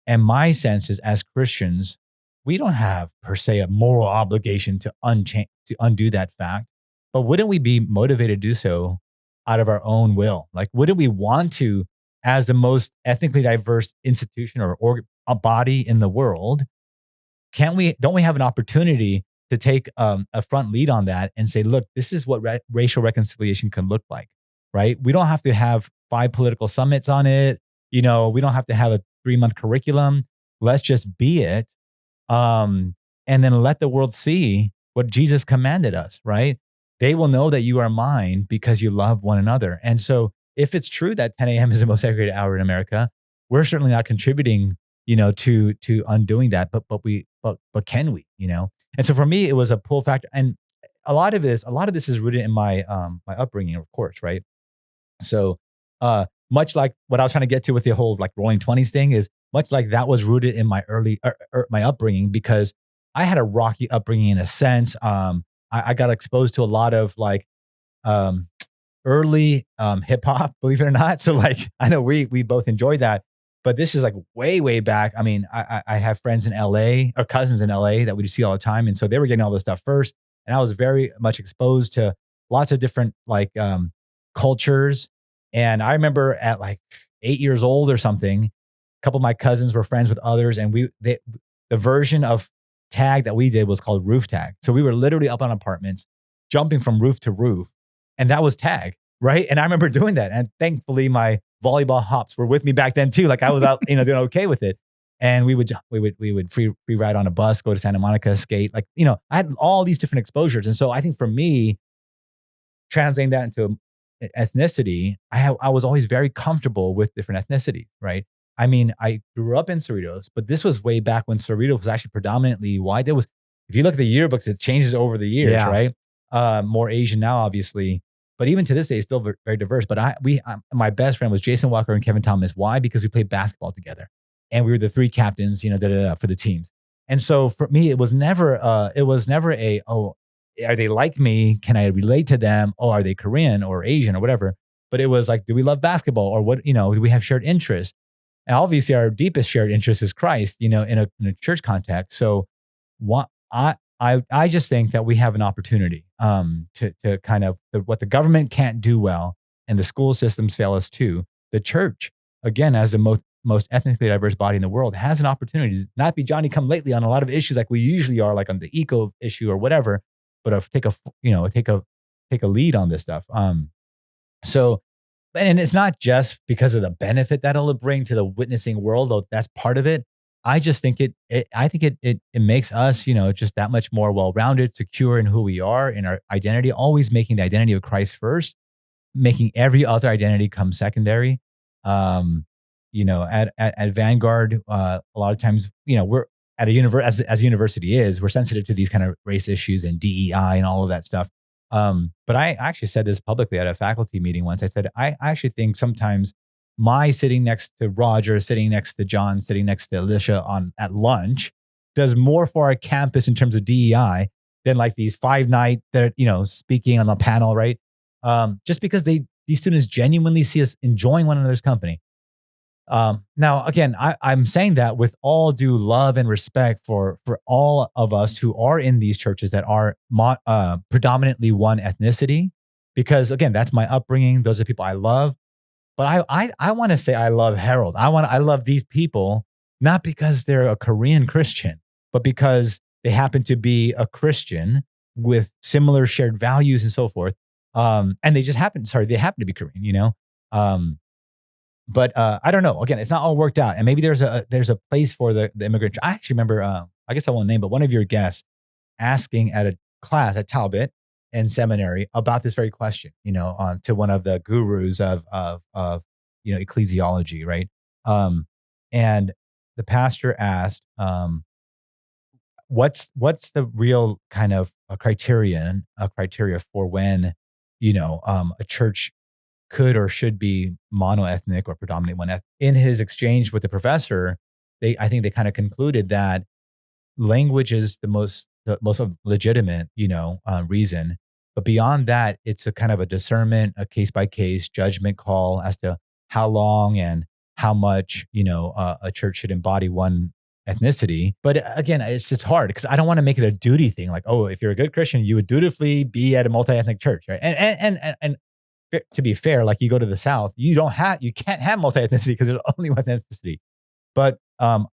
And my sense is, as Christians, we don't have per se a moral obligation to undo that fact. But wouldn't we be motivated to do so out of our own will? Like, wouldn't we want to, as the most ethnically diverse institution or a body in the world, don't we have an opportunity to take a front lead on that and say, look, this is what racial reconciliation can look like, right? We don't have to have 5 political summits on it. We don't have to have a 3-month curriculum. Let's just be it. And then let the world see what Jesus commanded us, right? They will know that you are mine because you love one another. And so if it's true that 10 a.m. is the most segregated hour in America, we're certainly not contributing, to undoing that, but can we, And so for me, it was a pull factor. And a lot of this is rooted in my upbringing, of course, right? So much like what I was trying to get to with the whole like rolling 20s thing is much like that was rooted in my my upbringing, because I had a rocky upbringing in a sense. I got exposed to a lot of like early hip hop, believe it or not. So like, I know we both enjoyed that, but this is like way back. I mean, I have friends in LA or cousins in LA that we see all the time. And so they were getting all this stuff first. And I was very much exposed to lots of different like cultures. And I remember at like 8 years old or something, a couple of my cousins were friends with others. And the version of tag that we did was called roof tag. So we were literally up on apartments, jumping from roof to roof. And that was tag, right? And I remember doing that. And thankfully my volleyball hops were with me back then too. Like I was out, doing okay with it. And we would free ride on a bus, go to Santa Monica, skate. Like, I had all these different exposures. And so I think for me, translating that into ethnicity, I was always very comfortable with different ethnicities, right? I mean, I grew up in Cerritos, but this was way back when Cerritos was actually predominantly white. If you look at the yearbooks, it changes over the years, right? More Asian now, obviously. But even to this day, it's still very, very diverse. But my best friend was Jason Walker and Kevin Thomas. Why? Because we played basketball together. And we were the 3 captains, for the teams. And so for me, it was never are they like me? Can I relate to them? Oh, are they Korean or Asian or whatever? But it was like, do we love basketball, or what, do we have shared interests? And obviously our deepest shared interest is Christ, in a church context. So I just think that we have an opportunity to kind of what the government can't do well, and the school systems fail us too. The church, again, as the most ethnically diverse body in the world, has an opportunity to not be Johnny come lately on a lot of issues like we usually are, like on the eco issue or whatever, but take a lead on this stuff. So, and it's not just because of the benefit that it'll bring to the witnessing world, though that's part of it. I just think it makes us, just that much more well-rounded, secure in who we are, in our identity, always making the identity of Christ first, making every other identity come secondary. At Vanguard, a lot of times, we're at as a university is, we're sensitive to these kind of race issues and DEI and all of that stuff. But I actually said this publicly at a faculty meeting once. I said, I actually think sometimes my sitting next to Roger, sitting next to John, sitting next to Alicia at lunch does more for our campus in terms of DEI than like these 5 night that speaking on the panel, right? Just because these students genuinely see us enjoying one another's company. Now, again, I'm saying that with all due love and respect for all of us who are in these churches that are predominantly one ethnicity, because again, that's my upbringing. Those are people I love. But I want to say I love Harold. I love these people, not because they're a Korean Christian, but because they happen to be a Christian with similar shared values and so forth. And they happen to be Korean, But I don't know. Again, it's not all worked out, and maybe there's a place for the immigrant. I actually remember, I guess I won't name, but one of your guests asking at a class at Talbot and Seminary about this very question, to one of the gurus of ecclesiology, right? And the pastor asked, what's the real kind of criteria for when a church could or should be monoethnic or predominantly one ethnic. In his exchange with the professor, I think they kind of concluded that language is the most legitimate, reason. But beyond that, it's a kind of a discernment, a case by case judgment call as to how long and how much, a church should embody one ethnicity. But again, it's hard because I don't want to make it a duty thing. Like, oh, if you're a good Christian, you would dutifully be at a multi-ethnic church, right? And to be fair, like you go to the South, you can't have multi-ethnicity because there's only one ethnicity. But a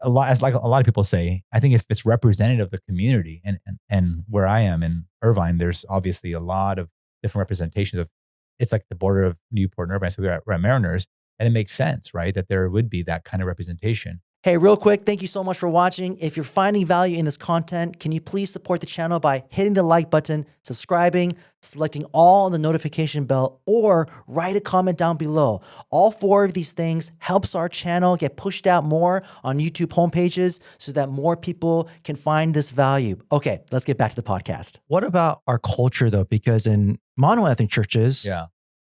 lot of people say, I think if it's representative of the community, and where I am in Irvine, there's obviously a lot of different representations of. It's like the border of Newport and Irvine, so we're at Mariners, and it makes sense, right, that there would be that kind of representation. Hey, real quick, thank you so much for watching. If you're finding value in this content, can you please support the channel by hitting the like button, subscribing, selecting all on the notification bell, or write a comment down below. All 4 of these things helps our channel get pushed out more on YouTube homepages so that more people can find this value. Okay, let's get back to the podcast. What about our culture though? Because in monoethnic churches,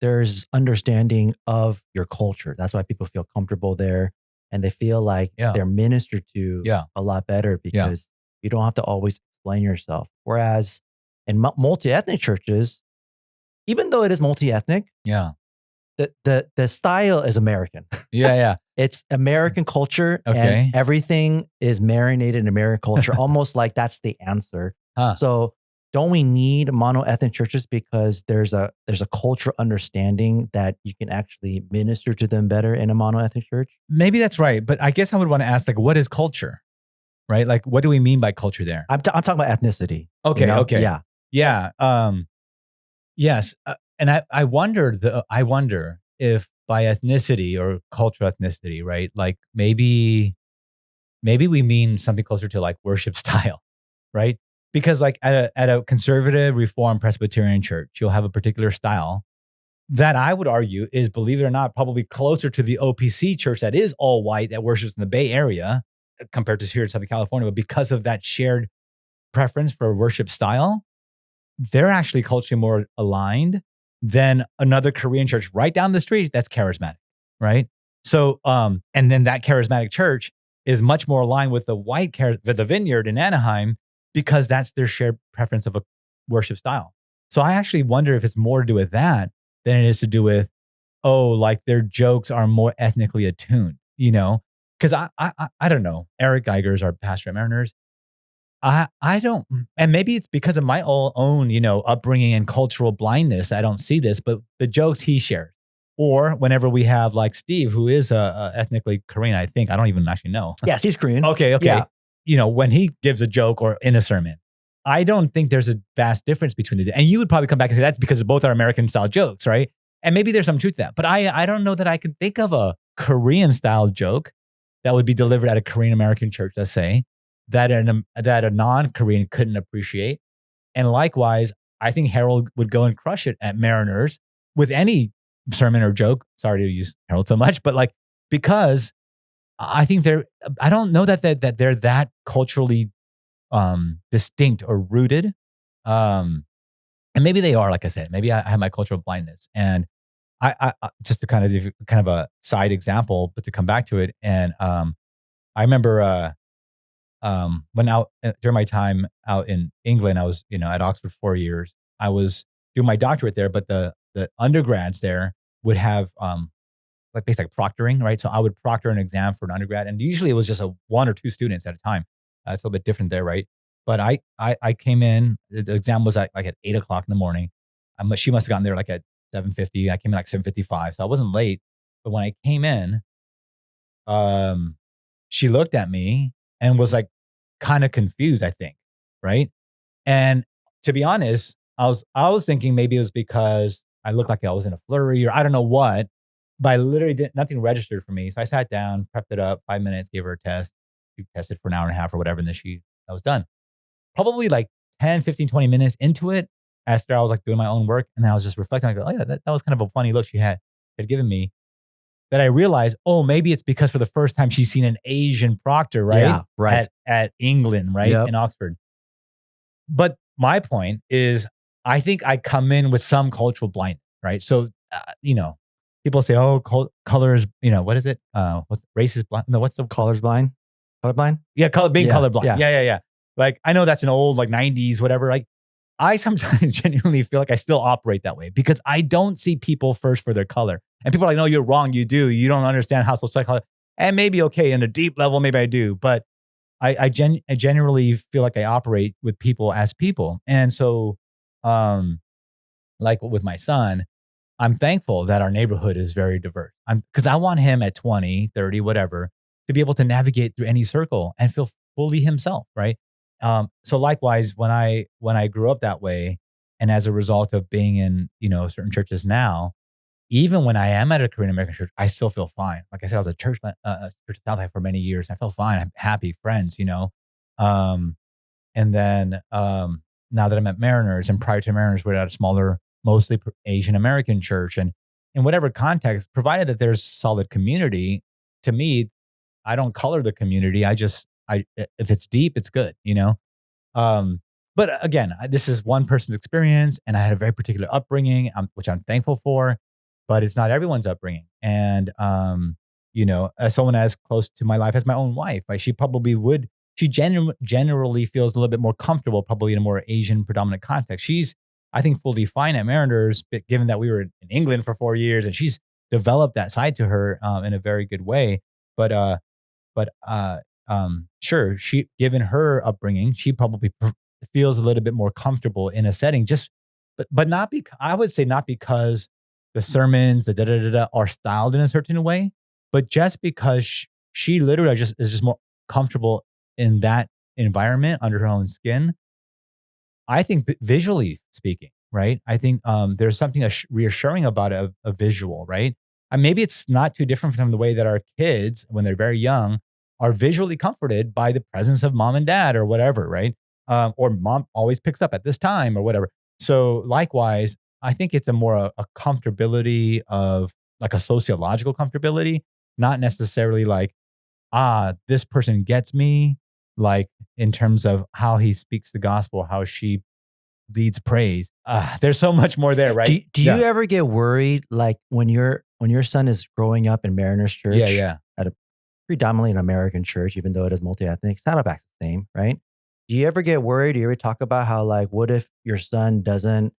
there's understanding of your culture. That's why people feel comfortable there. And they feel like they're ministered to a lot better because you don't have to always explain yourself. Whereas in multi-ethnic churches, even though it is multi-ethnic, the style is American. It's American culture, and everything is marinated in American culture, almost like that's the answer. So don't we need monoethnic churches because there's a cultural understanding that you can actually minister to them better in a monoethnic church? Maybe that's right, but I guess I would want to ask, like, what is culture, right? Like, what do we mean by culture there? I'm talking about ethnicity. Okay, yes, and I wonder if by ethnicity or cultural ethnicity, right? Like maybe we mean something closer to like worship style, right? Because like at a conservative Reformed Presbyterian church, you'll have a particular style that I would argue is, believe it or not, probably closer to the OPC church that is all white that worships in the Bay Area compared to here in Southern California. But because of that shared preference for worship style, they're actually culturally more aligned than another Korean church right down the street that's charismatic, right? So, and then that charismatic church is much more aligned with the Vineyard in Anaheim, because that's their shared preference of a worship style. So I actually wonder if it's more to do with that than it is to do with, like their jokes are more ethnically attuned, Because I don't know. Eric Geiger's our pastor at Mariners. I don't, and maybe it's because of my own, upbringing and cultural blindness. I don't see this, but the jokes he shares, or whenever we have like Steve, who is ethnically Korean, I think, I don't even actually know. Yes, he's Korean. Okay. Yeah. When he gives a joke or in a sermon, I don't think there's a vast difference between the two. And you would probably come back and say that's because both are American style jokes, right? And maybe there's some truth to that. But I don't know that I could think of a Korean style joke that would be delivered at a Korean American church, let's say, that a non-Korean couldn't appreciate. And likewise, I think Harold would go and crush it at Mariners with any sermon or joke. Sorry to use Harold so much, but like, because I think I don't know that they're that culturally distinct or rooted. And maybe they are, like I said, maybe I have my cultural blindness. And I just to kind of give kind of a side example, but to come back to it. And I remember when during my time out in England, I was, at Oxford 4 years. I was doing my doctorate there, but the undergrads there would have like basically like proctoring, right? So I would proctor an exam for an undergrad, and usually it was just one or two students at a time. It's a little bit different there, right? But I came in. The exam was at 8:00 in the morning. She must have gotten there like at 7:50. I came in like 7:55, so I wasn't late. But when I came in, she looked at me and was like kind of confused, I think, right? And to be honest, I was thinking maybe it was because I looked like I was in a flurry or I don't know what, but I literally nothing registered for me. So I sat down, prepped it up, 5 minutes, gave her a test. She tested for an hour and a half or whatever, and then that was done. Probably like 10, 15, 20 minutes into it, after I was like doing my own work, and then I was just reflecting. I go, oh yeah, that was kind of a funny look she had given me. That I realized, oh, maybe it's because for the first time she's seen an Asian proctor, right? Yeah, right. At England, right? Yep. In Oxford. But my point is, I think I come in with some cultural blindness, right? So, people say, oh, color is, what is it? What's race is blind? No, what's the color's blind? Colorblind? Yeah, being colorblind. Yeah. Like, I know that's an old, like 90s, whatever. Like, I sometimes genuinely feel like I still operate that way because I don't see people first for their color. And people are like, no, you're wrong. You do. You don't understand how psychology. And maybe, okay, in a deep level, maybe I do. But I generally feel like I operate with people as people. And so, like with my son, I'm thankful that our neighborhood is very diverse. Because I want him at 20, 30, whatever, to be able to navigate through any circle and feel fully himself, right? So likewise, when I grew up that way, and as a result of being in, certain churches now, even when I am at a Korean American church, I still feel fine. Like I said, I was a church for many years. I felt fine. I'm happy, friends, and then now that I'm at Mariners, and prior to Mariners, we're at a smaller, mostly Asian American church, and in whatever context, provided that there's solid community, to me, I don't color the community. If it's deep, it's good, But again, this is one person's experience, and I had a very particular upbringing, which I'm thankful for, but it's not everyone's upbringing. And, as someone as close to my life as my own wife, she probably would, she generally feels a little bit more comfortable, probably in a more Asian predominant context. She's, I think, fully fine at Mariners, but given that we were in England for 4 years, and she's developed that side to her in a very good way. But sure, given her upbringing, she probably feels a little bit more comfortable in a setting, but not because, I would say, not because the sermons, are styled in a certain way, but just because she literally is just more comfortable in that environment under her own skin. I think visually speaking, right? I think there's something reassuring about a visual, right? And maybe it's not too different from the way that our kids, when they're very young, are visually comforted by the presence of mom and dad or whatever, right? Or mom always picks up at this time or whatever. So likewise, I think it's a more a comfortability of like a sociological comfortability, not necessarily like, this person gets me, like in terms of how he speaks the gospel, how she leads praise. There's so much more there, right? Do you ever get worried, like when your son is growing up in Mariners Church? Yeah. At a predominantly an American church, even though it is multi-ethnic, Saddleback's the same, right? Do you ever get worried? Do you ever talk about how, like, what if your son doesn't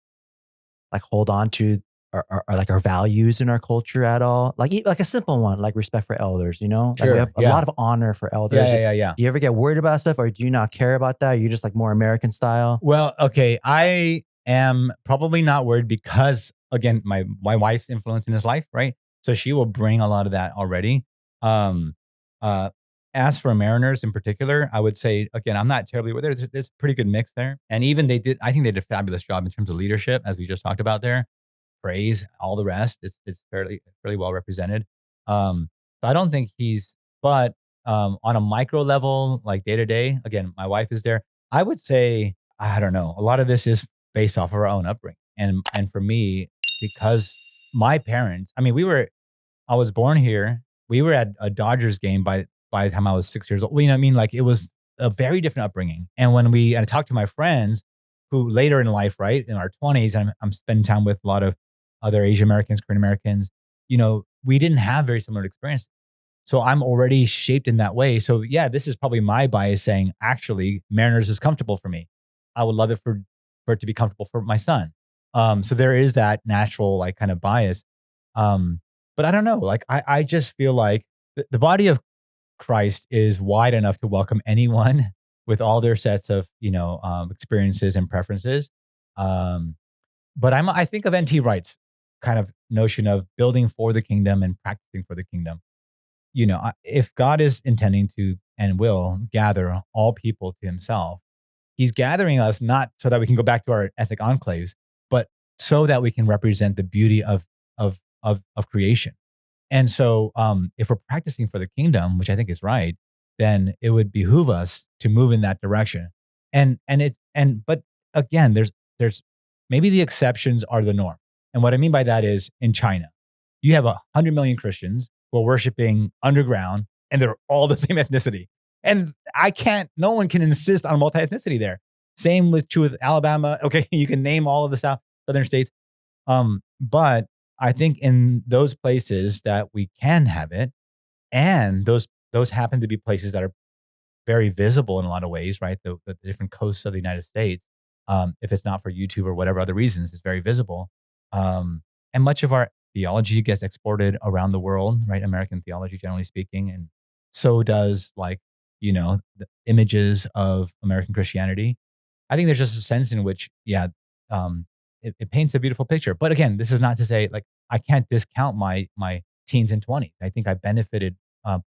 like hold on to our values in our culture at all? Like a simple one, like respect for elders, Like Sure, we have a lot of honor for elders. Yeah. Do you ever get worried about stuff, or do you not care about that? Are you just like more American style? Well, okay. I am probably not worried because, again, my wife's influence in his life, right? So she will bring a lot of that already. As for Mariners in particular, I would say, again, I'm not terribly aware. There's a pretty good mix there. And even I think they did a fabulous job in terms of leadership, as we just talked about there. Praise, all the rest. It's fairly well represented. So I don't think but on a micro level, like day to day, again, my wife is there. I would say, I don't know, a lot of this is based off of our own upbringing. And for me, because my parents, I mean, I was born here. We were at a Dodgers game by the time I was 6 years old. You know what I mean? Like it was a very different upbringing. And I talked to my friends who later in life, right, in our 20s, I'm spending time with a lot of other Asian Americans, Korean Americans, we didn't have very similar experiences. So I'm already shaped in that way. So yeah, this is probably my bias saying, actually, Mariners is comfortable for me. I would love it for it to be comfortable for my son. So there is that natural like kind of bias. But I don't know, like I just feel like the body of Christ is wide enough to welcome anyone with all their sets of, experiences and preferences. But I think of N.T. Wright's kind of notion of building for the kingdom and practicing for the kingdom. If God is intending to and will gather all people to himself, he's gathering us not so that we can go back to our ethnic enclaves, but so that we can represent the beauty of creation. And so if we're practicing for the kingdom, which I think is right, then it would behoove us to move in that direction. But again, there's maybe the exceptions are the norm. And what I mean by that is in China, you have 100 million Christians who are worshiping underground and they're all the same ethnicity. And no one can insist on multi-ethnicity there. Same true with Alabama. Okay, you can name all of the southern states. But I think in those places that we can have it, and those happen to be places that are very visible in a lot of ways, right? The different coasts of the United States, if it's not for YouTube or whatever other reasons, it's very visible. And much of our theology gets exported around the world, right? American theology, generally speaking. And so does the images of American Christianity. I think there's just a sense in which, it paints a beautiful picture. But again, this is not to say like I can't discount my teens and 20s. I think I benefited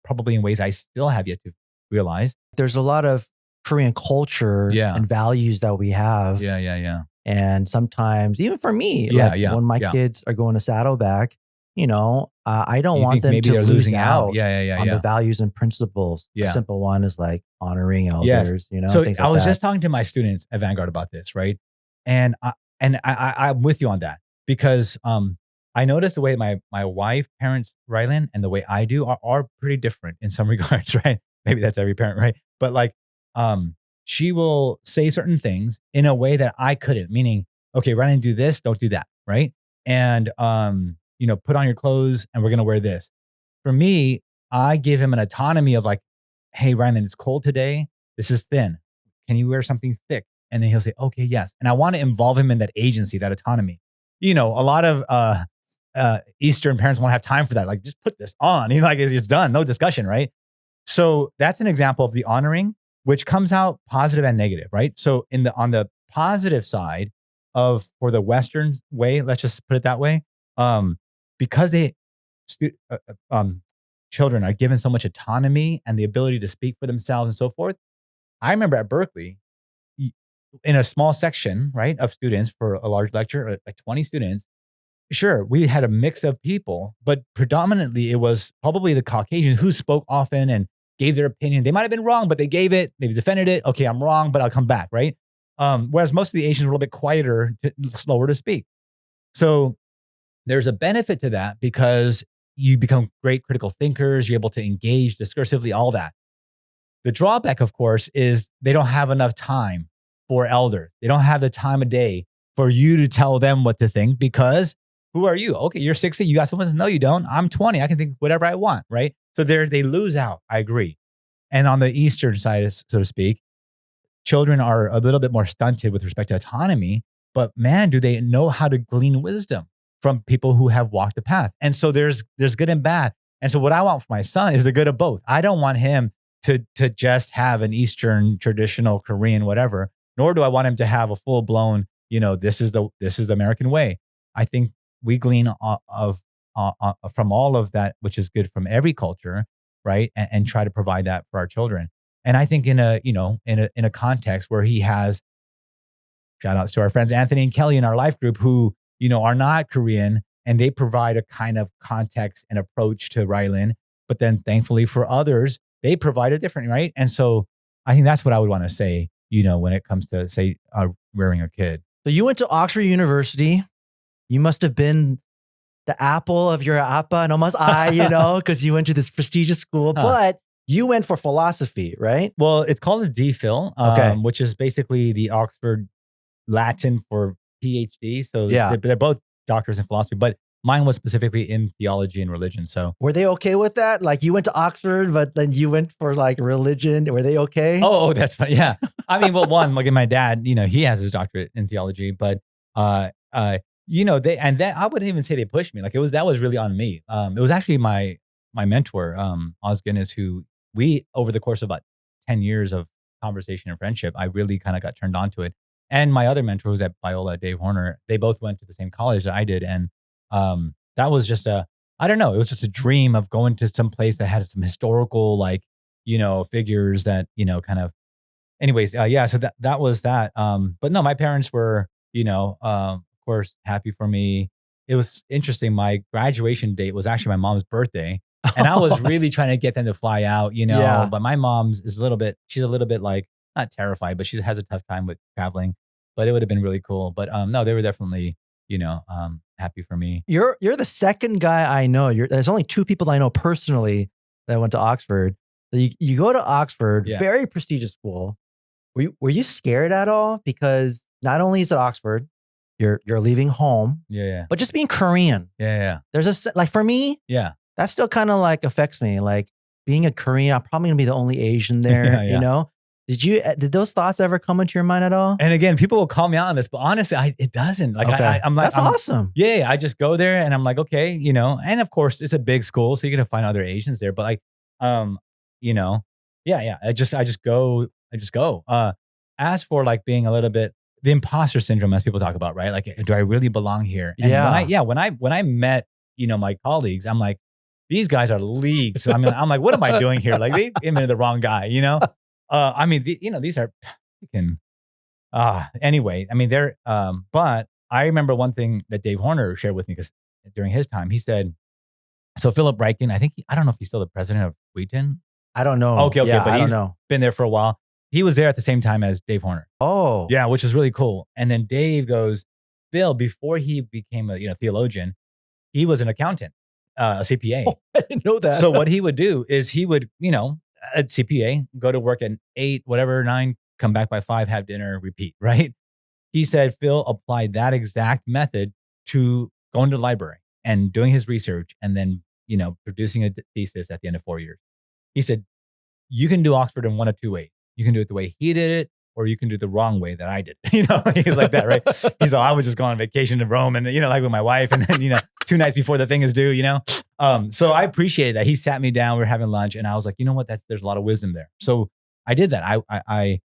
probably in ways I still have yet to realize. There's a lot of Korean culture and values that we have. Yeah. And sometimes, even for me, when my kids are going to Saddleback, I don't want them to lose out on the values and principles. A simple one is like honoring elders, So things I was just talking to my students at Vanguard about this, right? And I'm with you on that because I noticed the way my wife parents Rylan and the way I do are pretty different in some regards, right? Maybe that's every parent, right? But like, she will say certain things in a way that I couldn't, meaning, okay, Rylan, do this, don't do that, right? And, put on your clothes and we're going to wear this. For me, I give him an autonomy of like, hey, Rylan, it's cold today. This is thin. Can you wear something thick? And then he'll say, okay, yes. And I want to involve him in that agency, that autonomy. A lot of Eastern parents won't have time for that. Like, just put this on. It's done. No discussion, right? So that's an example of the honoring, which comes out positive and negative, right? So on the positive side for the Western way, let's just put it that way, because children are given so much autonomy and the ability to speak for themselves and so forth. I remember at Berkeley, in a small section, right, of students for a large lecture, like 20 students, sure, we had a mix of people, but predominantly it was probably the Caucasians who spoke often and gave their opinion. They might have been wrong, but they gave it, they defended it. Okay, I'm wrong, but I'll come back, right? Whereas most of the Asians were a little bit quieter, slower to speak. So there's a benefit to that because you become great critical thinkers. You're able to engage discursively, all that. The drawback, of course, is they don't have enough time for elders. They don't have the time of day for you to tell them what to think because who are you? Okay, you're 60. You got someone. No, you don't. I'm 20. I can think whatever I want, right? So they lose out. I agree. And on the Eastern side, so to speak, children are a little bit more stunted with respect to autonomy, but man, do they know how to glean wisdom from people who have walked the path. And so there's good and bad. And so what I want for my son is the good of both. I don't want him to just have an Eastern traditional Korean whatever, nor do I want him to have a full blown, this is the American way. I think we glean from all of that, which is good from every culture, right? And try to provide that for our children. And I think in a context where he has, shout outs to our friends Anthony and Kelly in our life group who, are not Korean, and they provide a kind of context and approach to Rylan. But then thankfully for others, they provided different, right? And so I think that's what I would want to say, when it comes to say rearing a kid. So you went to Oxford University. You must have been the apple of your appa and almost eye, because you went to this prestigious school, but you went for philosophy, right? Well, it's called a DPhil, which is basically the Oxford Latin for PhD. So they're both doctors in philosophy, but mine was specifically in theology and religion. So were they okay with that? Like you went to Oxford, but then you went for like religion. Were they okay? Oh, that's funny. Yeah. I mean, well, one, like my dad, he has his doctorate in theology, but, I wouldn't even say they pushed me. Like that was really on me. It was actually my mentor, Oz Guinness, who we, over the course of about 10 years of conversation and friendship, I really kind of got turned on to it. And my other mentor who's at Biola, Dave Horner, they both went to the same college that I did. And, that was just I don't know. It was just a dream of going to some place that had some historical, figures that, kind of, anyways. So that was that. But no, my parents were, of course, happy for me. It was interesting. My graduation date was actually my mom's birthday. And I was really trying to get them to fly out, but my mom's she's a little bit like, not terrified, but she has a tough time with traveling, but it would have been really cool. But no, they were definitely, happy for me. You're the second guy I know. There's only two people I know personally that went to Oxford. So you go to Oxford, very prestigious school. Were you scared at all? Because not only is it Oxford, you're leaving home. But just being Korean. There's like for me, that still kind of like affects me. Like being a Korean, I'm probably gonna be the only Asian there, Did those thoughts ever come into your mind at all? And again, people will call me out on this, but honestly, it doesn't. Like, I'm like, that's awesome. Yeah, I just go there and I'm like, okay, and of course it's a big school, so you're gonna find other Asians there. But like, I just go. As for like being a little bit the imposter syndrome, as people talk about, right? Like, do I really belong here? And when I met, my colleagues, I'm like, these guys are leagues. So I'm like, what am I doing here? Like, they invented the wrong guy, these are freaking, anyway, they're, but I remember one thing that Dave Horner shared with me, because during his time, he said, so Philip Ryken, I don't know if he's still the president of Wheaton. I don't know. Okay. But he's been there for a while. He was there at the same time as Dave Horner. Oh. Yeah, which is really cool. And then Dave goes, Phil, before he became a theologian, he was an accountant, a CPA. Oh, I didn't know that. So what he would do is he would, at CPA, go to work at 8, 9, come back by 5, have dinner, repeat, right? He said Phil applied that exact method to going to the library and doing his research and then, producing a thesis at the end of 4 years. He said, you can do Oxford in one of two ways. You can do it the way he did it, or you can do it the wrong way that I did. He's like that, right? He's like, I was just going on vacation to Rome and, like with my wife and then, 2 nights before the thing is due, So I appreciated that. He sat me down, we were having lunch and I was like, you know what, there's a lot of wisdom there. So I did that. I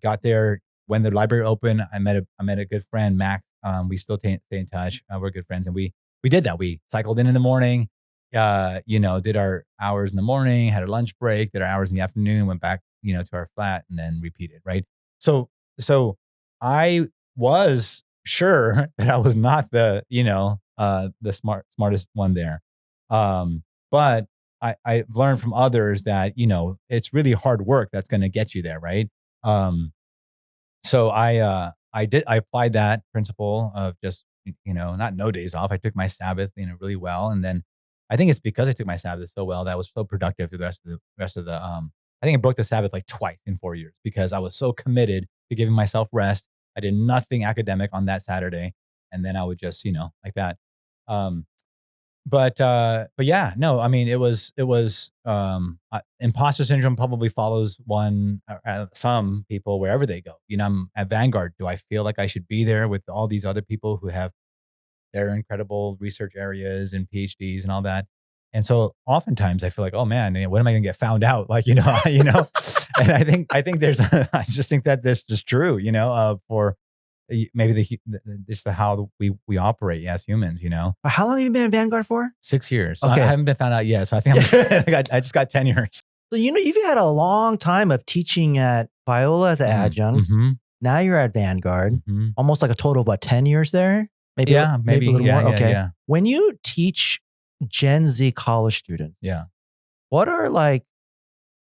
got there when the library opened. I met a good friend, Max. We still stay in touch. We're good friends. And we did that. We cycled in the morning, did our hours in the morning, had a lunch break, did our hours in the afternoon, went back, to our flat and then repeated. Right. So I was sure that I was not the smartest one there. But I learned from others that, it's really hard work that's going to get you there. Right. So I applied that principle of just, not no days off. I took my Sabbath, really well. And then I think it's because I took my Sabbath so well that I was so productive through the rest of the I think I broke the Sabbath like twice in 4 years because I was so committed to giving myself rest. I did nothing academic on that Saturday. And then I would just, like that. But yeah, no, it was imposter syndrome probably follows some people wherever they go. I'm at Vanguard. Do I feel like I should be there with all these other people who have their incredible research areas and PhDs and all that? And so oftentimes I feel like, oh man, when am I going to get found out? Like, and I think there's, I just think that this is true, for maybe just how we operate as humans, How long have you been at Vanguard for? 6 years. So okay. I haven't been found out yet. So I think I just got tenure. So, you've had a long time of teaching at Biola as an adjunct. Mm-hmm. Now you're at Vanguard, almost like a total of 10 years there? Maybe a little more. Okay. Yeah. When you teach Gen Z college students, what are like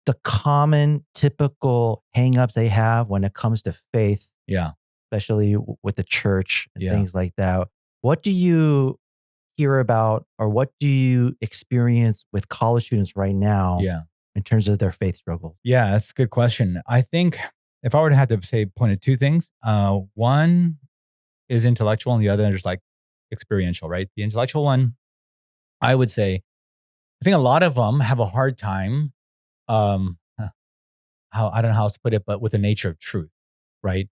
the common, typical hangups they have when it comes to faith. Yeah. Especially with the church and Yeah. things like that. What do you hear about, or what do you experience with college students right now in terms of their faith struggles? Yeah, that's a good question. I think if I were to have to say point at two things, one is intellectual and the other is like experiential, right? The intellectual one, I would say, I think a lot of them have a hard time, how I don't know how else to put it, but with the nature of truth, right?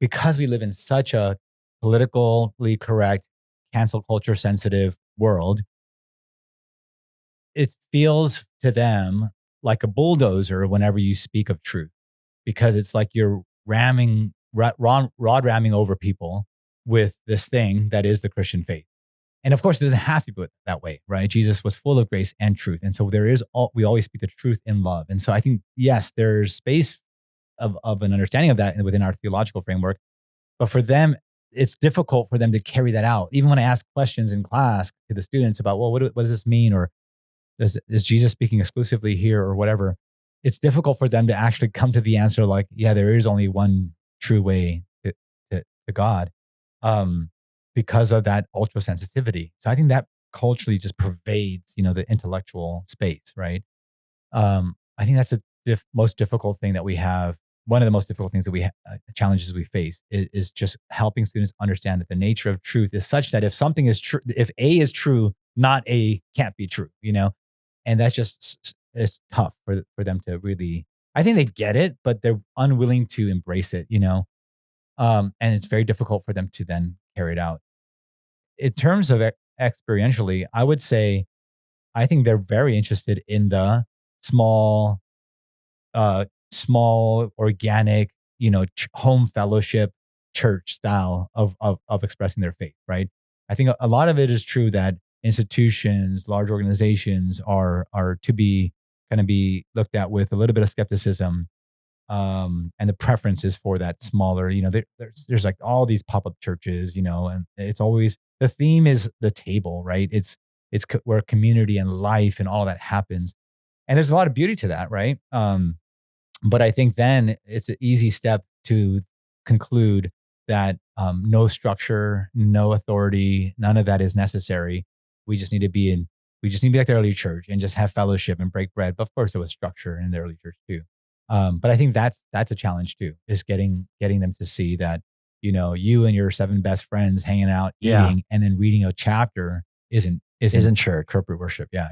Because we live in such a politically correct, cancel culture sensitive world, it feels to them like a bulldozer whenever you speak of truth, because it's like you're rod ramming over people with this thing that is the Christian faith. And of course, it doesn't have to be that way, right? Jesus was full of grace and truth. And so we always speak the truth in love. And so I think, yes, there's space of an understanding of that within our theological framework. But for them, it's difficult for them to carry that out. Even when I ask questions in class to the students about, well, what does this mean? Or is Jesus speaking exclusively here or whatever? It's difficult for them to actually come to the answer like, yeah, there is only one true way to God. Because of that ultra sensitivity. So I think that culturally just pervades, the intellectual space, right? I think that's the most difficult thing that we have. One of the most difficult things that we challenges we face is just helping students understand that the nature of truth is such that if something is true, if A is true, not A can't be true, and that's just, it's tough for them to really, I think they get it, but they're unwilling to embrace it, and it's very difficult for them to then carry it out. In terms of experientially, I would say, I think they're very interested in the small, organic, home fellowship church style of expressing their faith, right? I think a lot of it is true that institutions, large organizations are to be kind of be looked at with a little bit of skepticism. And the preference is for that smaller, there's like all these pop-up churches, and it's always, the theme is the table, right? It's where community and life and all of that happens. And there's a lot of beauty to that, right? But I think then it's an easy step to conclude that no structure, no authority, none of that is necessary. We just need to be like the early church and just have fellowship and break bread. But of course, there was structure in the early church too. But I think that's a challenge too, is getting them to see that, you and your 7 best friends hanging out, eating, and then reading a chapter isn't church. Corporate worship. Yeah.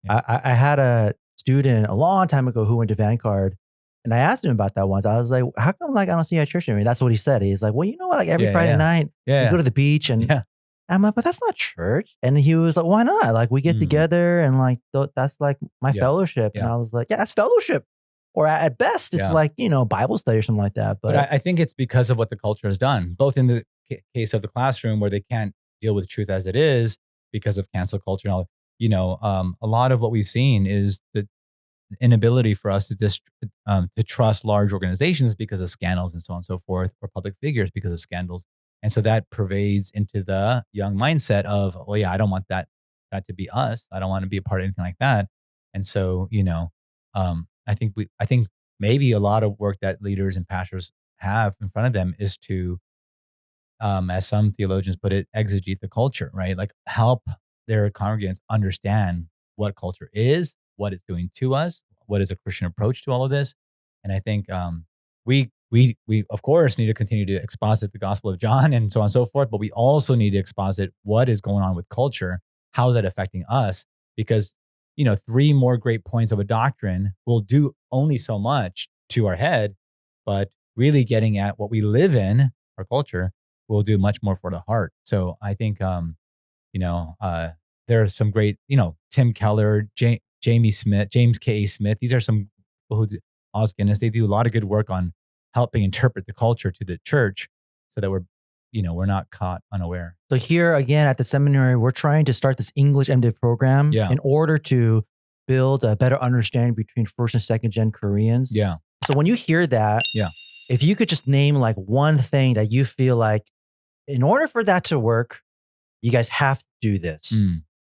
I had a student a long time ago who went to Vanguard, and I asked him about that once. I was like, how come I don't see you at church anymore? That's what he said. He's like, well, every Friday night we go to the beach and I'm like, but that's not church. And he was like, why not? Like, we get together and like, that's like my fellowship. And I was like, yeah, that's fellowship. Or at best, it's like, Bible study or something like that. But I think it's because of what the culture has done, both in the case of the classroom where they can't deal with truth as it is because of cancel culture and all. A lot of what we've seen is the inability for us to trust large organizations because of scandals and so on and so forth, or public figures because of scandals. And so that pervades into the young mindset of, oh yeah, I don't want that to be us. I don't want to be a part of anything like that. And so, I think maybe a lot of work that leaders and pastors have in front of them is to, as some theologians put it, exegete the culture, right? Like help their congregants understand what culture is, what it's doing to us, what is a Christian approach to all of this. And I think we of course need to continue to exposit the Gospel of John and so on and so forth, but we also need to exposit what is going on with culture. How is that affecting us? Because 3 more great points of a doctrine will do only so much to our head, but really getting at what we live in, our culture, will do much more for the heart. So I think, there are some great, Tim Keller, James K. Smith. These are some people who Os Guinness. They do a lot of good work on helping interpret the culture to the church so that we're not caught unaware. So here again at the seminary, we're trying to start this English M.Div program in order to build a better understanding between 1st and 2nd gen Koreans. Yeah. So when you hear that, if you could just name like one thing that you feel like in order for that to work, you guys have to do this.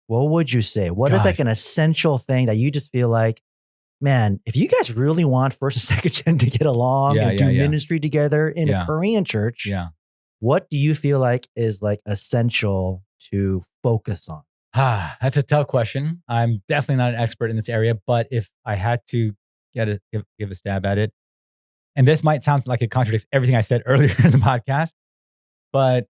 What would you say? What is like an essential thing that you just feel like man, if you guys really want first and second gen to get along and do ministry together in a Korean church, what do you feel like is like essential to focus on? That's a tough question. I'm definitely not an expert in this area, but if I had to give a stab at it, and this might sound like it contradicts everything I said earlier in the podcast, but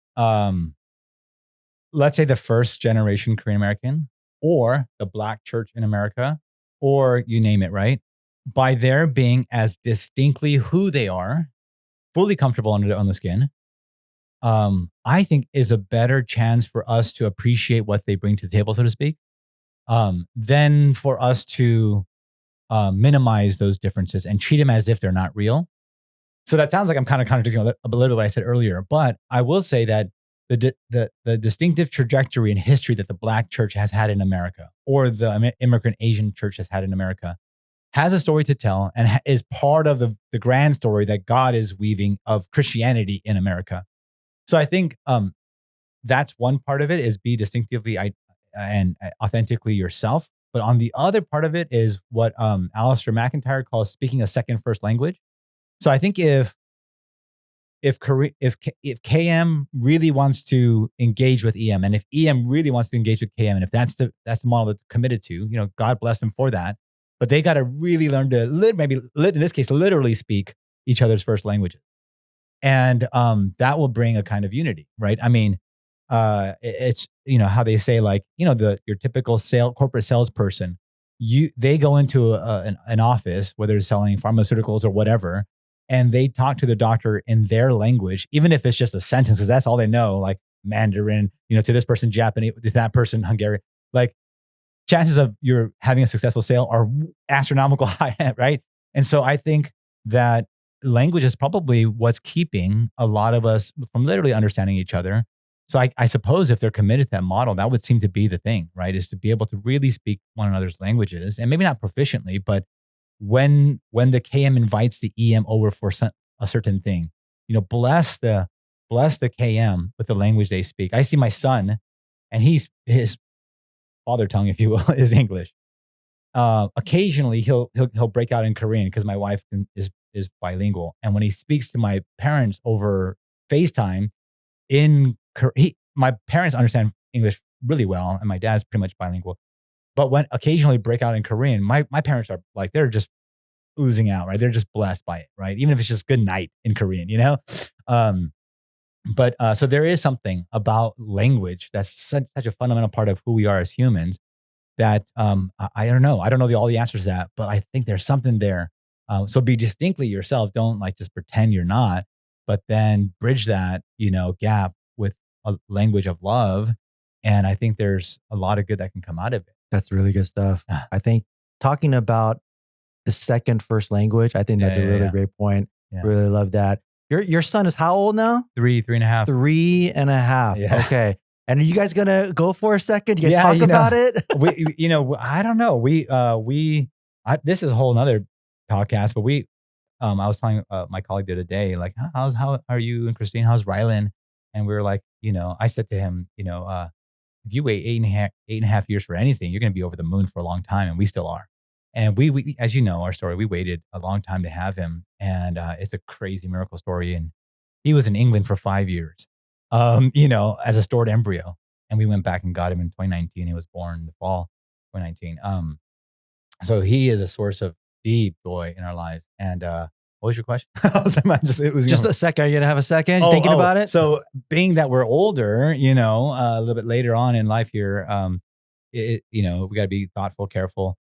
let's say the first generation Korean American or the Black church in America, or you name it, right? By their being as distinctly who they are, fully comfortable on the skin, I think is a better chance for us to appreciate what they bring to the table, so to speak, than for us to minimize those differences and treat them as if they're not real. So that sounds like I'm kind of contradicting a little bit what I said earlier, but I will say that the distinctive trajectory and history that the Black church has had in America, or the immigrant Asian church has had in America, has a story to tell and is part of the grand story that God is weaving of Christianity in America. So I think that's one part of it, is be distinctively and authentically yourself. But on the other part of it is what Alistair McIntyre calls speaking a second first language. So I think if KM really wants to engage with EM, and if EM really wants to engage with KM, and if that's the model that's committed to, God bless them for that. But they got to really learn to in this case, literally speak each other's first languages. And that will bring a kind of unity, right? I mean, it's, how they say, like, your typical corporate salesperson, they go into an office, whether it's selling pharmaceuticals or whatever, and they talk to the doctor in their language, even if it's just a sentence, because that's all they know, like Mandarin, to this person, Japanese, to that person, Hungarian. Like, chances of you're having a successful sale are astronomical high, right? And so I think that language is probably what's keeping a lot of us from literally understanding each other. So I suppose if they're committed to that model, that would seem to be the thing, right? Is to be able to really speak one another's languages, and maybe not proficiently, but when the KM invites the EM over for a certain thing, bless the KM with the language they speak. I see my son, and his father tongue, if you will, is English. Occasionally he'll break out in Korean because my wife is bilingual, and when he speaks to my parents over FaceTime my parents understand English really well, and my dad's pretty much bilingual. But when occasionally break out in Korean, my parents are like, they're just oozing out, right? They're just blessed by it, right? Even if it's just good night in Korean, But so there is something about language that's such a fundamental part of who we are as humans that I don't know. I don't know all the answers to that, but I think there's something there. So be distinctly yourself. Don't just pretend you're not, but then bridge that, gap with a language of love. And I think there's a lot of good that can come out of it. That's really good stuff. I think talking about the second first language, I think that's a really great point. Yeah. Really love that. Your son is how old now? 3.5. 3.5. Yeah. Okay. And are you guys gonna go for a second? You guys talk about it? I don't know. This is a whole nother podcast, but I was telling my colleague the other day, like, how are you and Christine? How's Rylan? And we were like, I said to him, if you wait 8.5 years for anything, you're going to be over the moon for a long time. And we still are. And we, as you know, our story, we waited a long time to have him. And it's a crazy miracle story. And he was in England for 5 years, as a stored embryo. And we went back and got him in 2019. He was born in the fall 2019. So he is a source of deep joy in our lives. And what was your question? Just a second. Are you going to have a second? Thinking about it? So being that we're older, a little bit later on in life here, we got to be thoughtful, careful.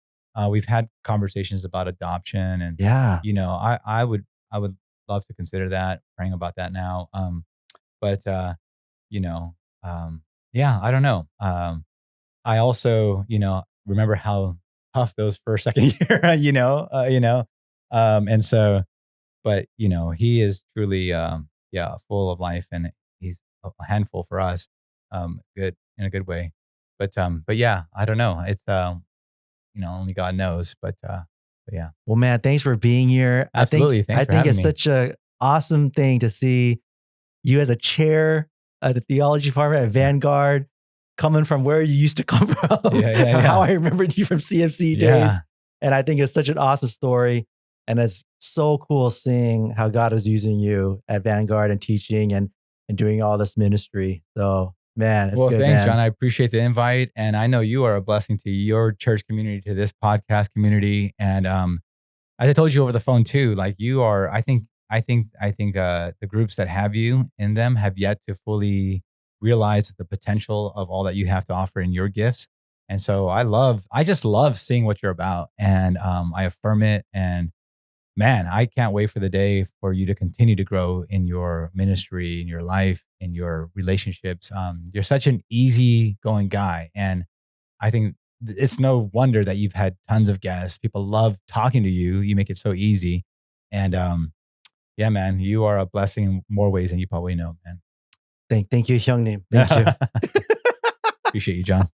We've had conversations about adoption, and I would love to consider that, praying about that now. But I don't know. I also, remember how tough those first, second year, and so, but he is truly, full of life, and he's a handful for us, good in a good way. But yeah, I don't know. It's, only God knows, but yeah. Well, man, thanks for being here. Absolutely. I think it's such a awesome thing to see you as a chair at the theology department at Vanguard, coming from where you used to come from. How I remembered you from CFC days. And I think it's such an awesome story. And it's so cool seeing how God is using you at Vanguard and teaching and doing all this ministry. So, man, it's good, thanks, man. John. I appreciate the invite. And I know you are a blessing to your church community, to this podcast community. And as I told you over the phone too, like you are, I think the groups that have you in them have yet to fully realize the potential of all that you have to offer in your gifts. And so I just love seeing what you're about, and I affirm it. And man, I can't wait for the day for you to continue to grow in your ministry, in your life, in your relationships. You're such an easygoing guy, and I think it's no wonder that you've had tons of guests. People love talking to you. You make it so easy, and yeah, man, you are a blessing in more ways than you probably know, man. Thank you, Hyungnim. Thank you. Appreciate you, John.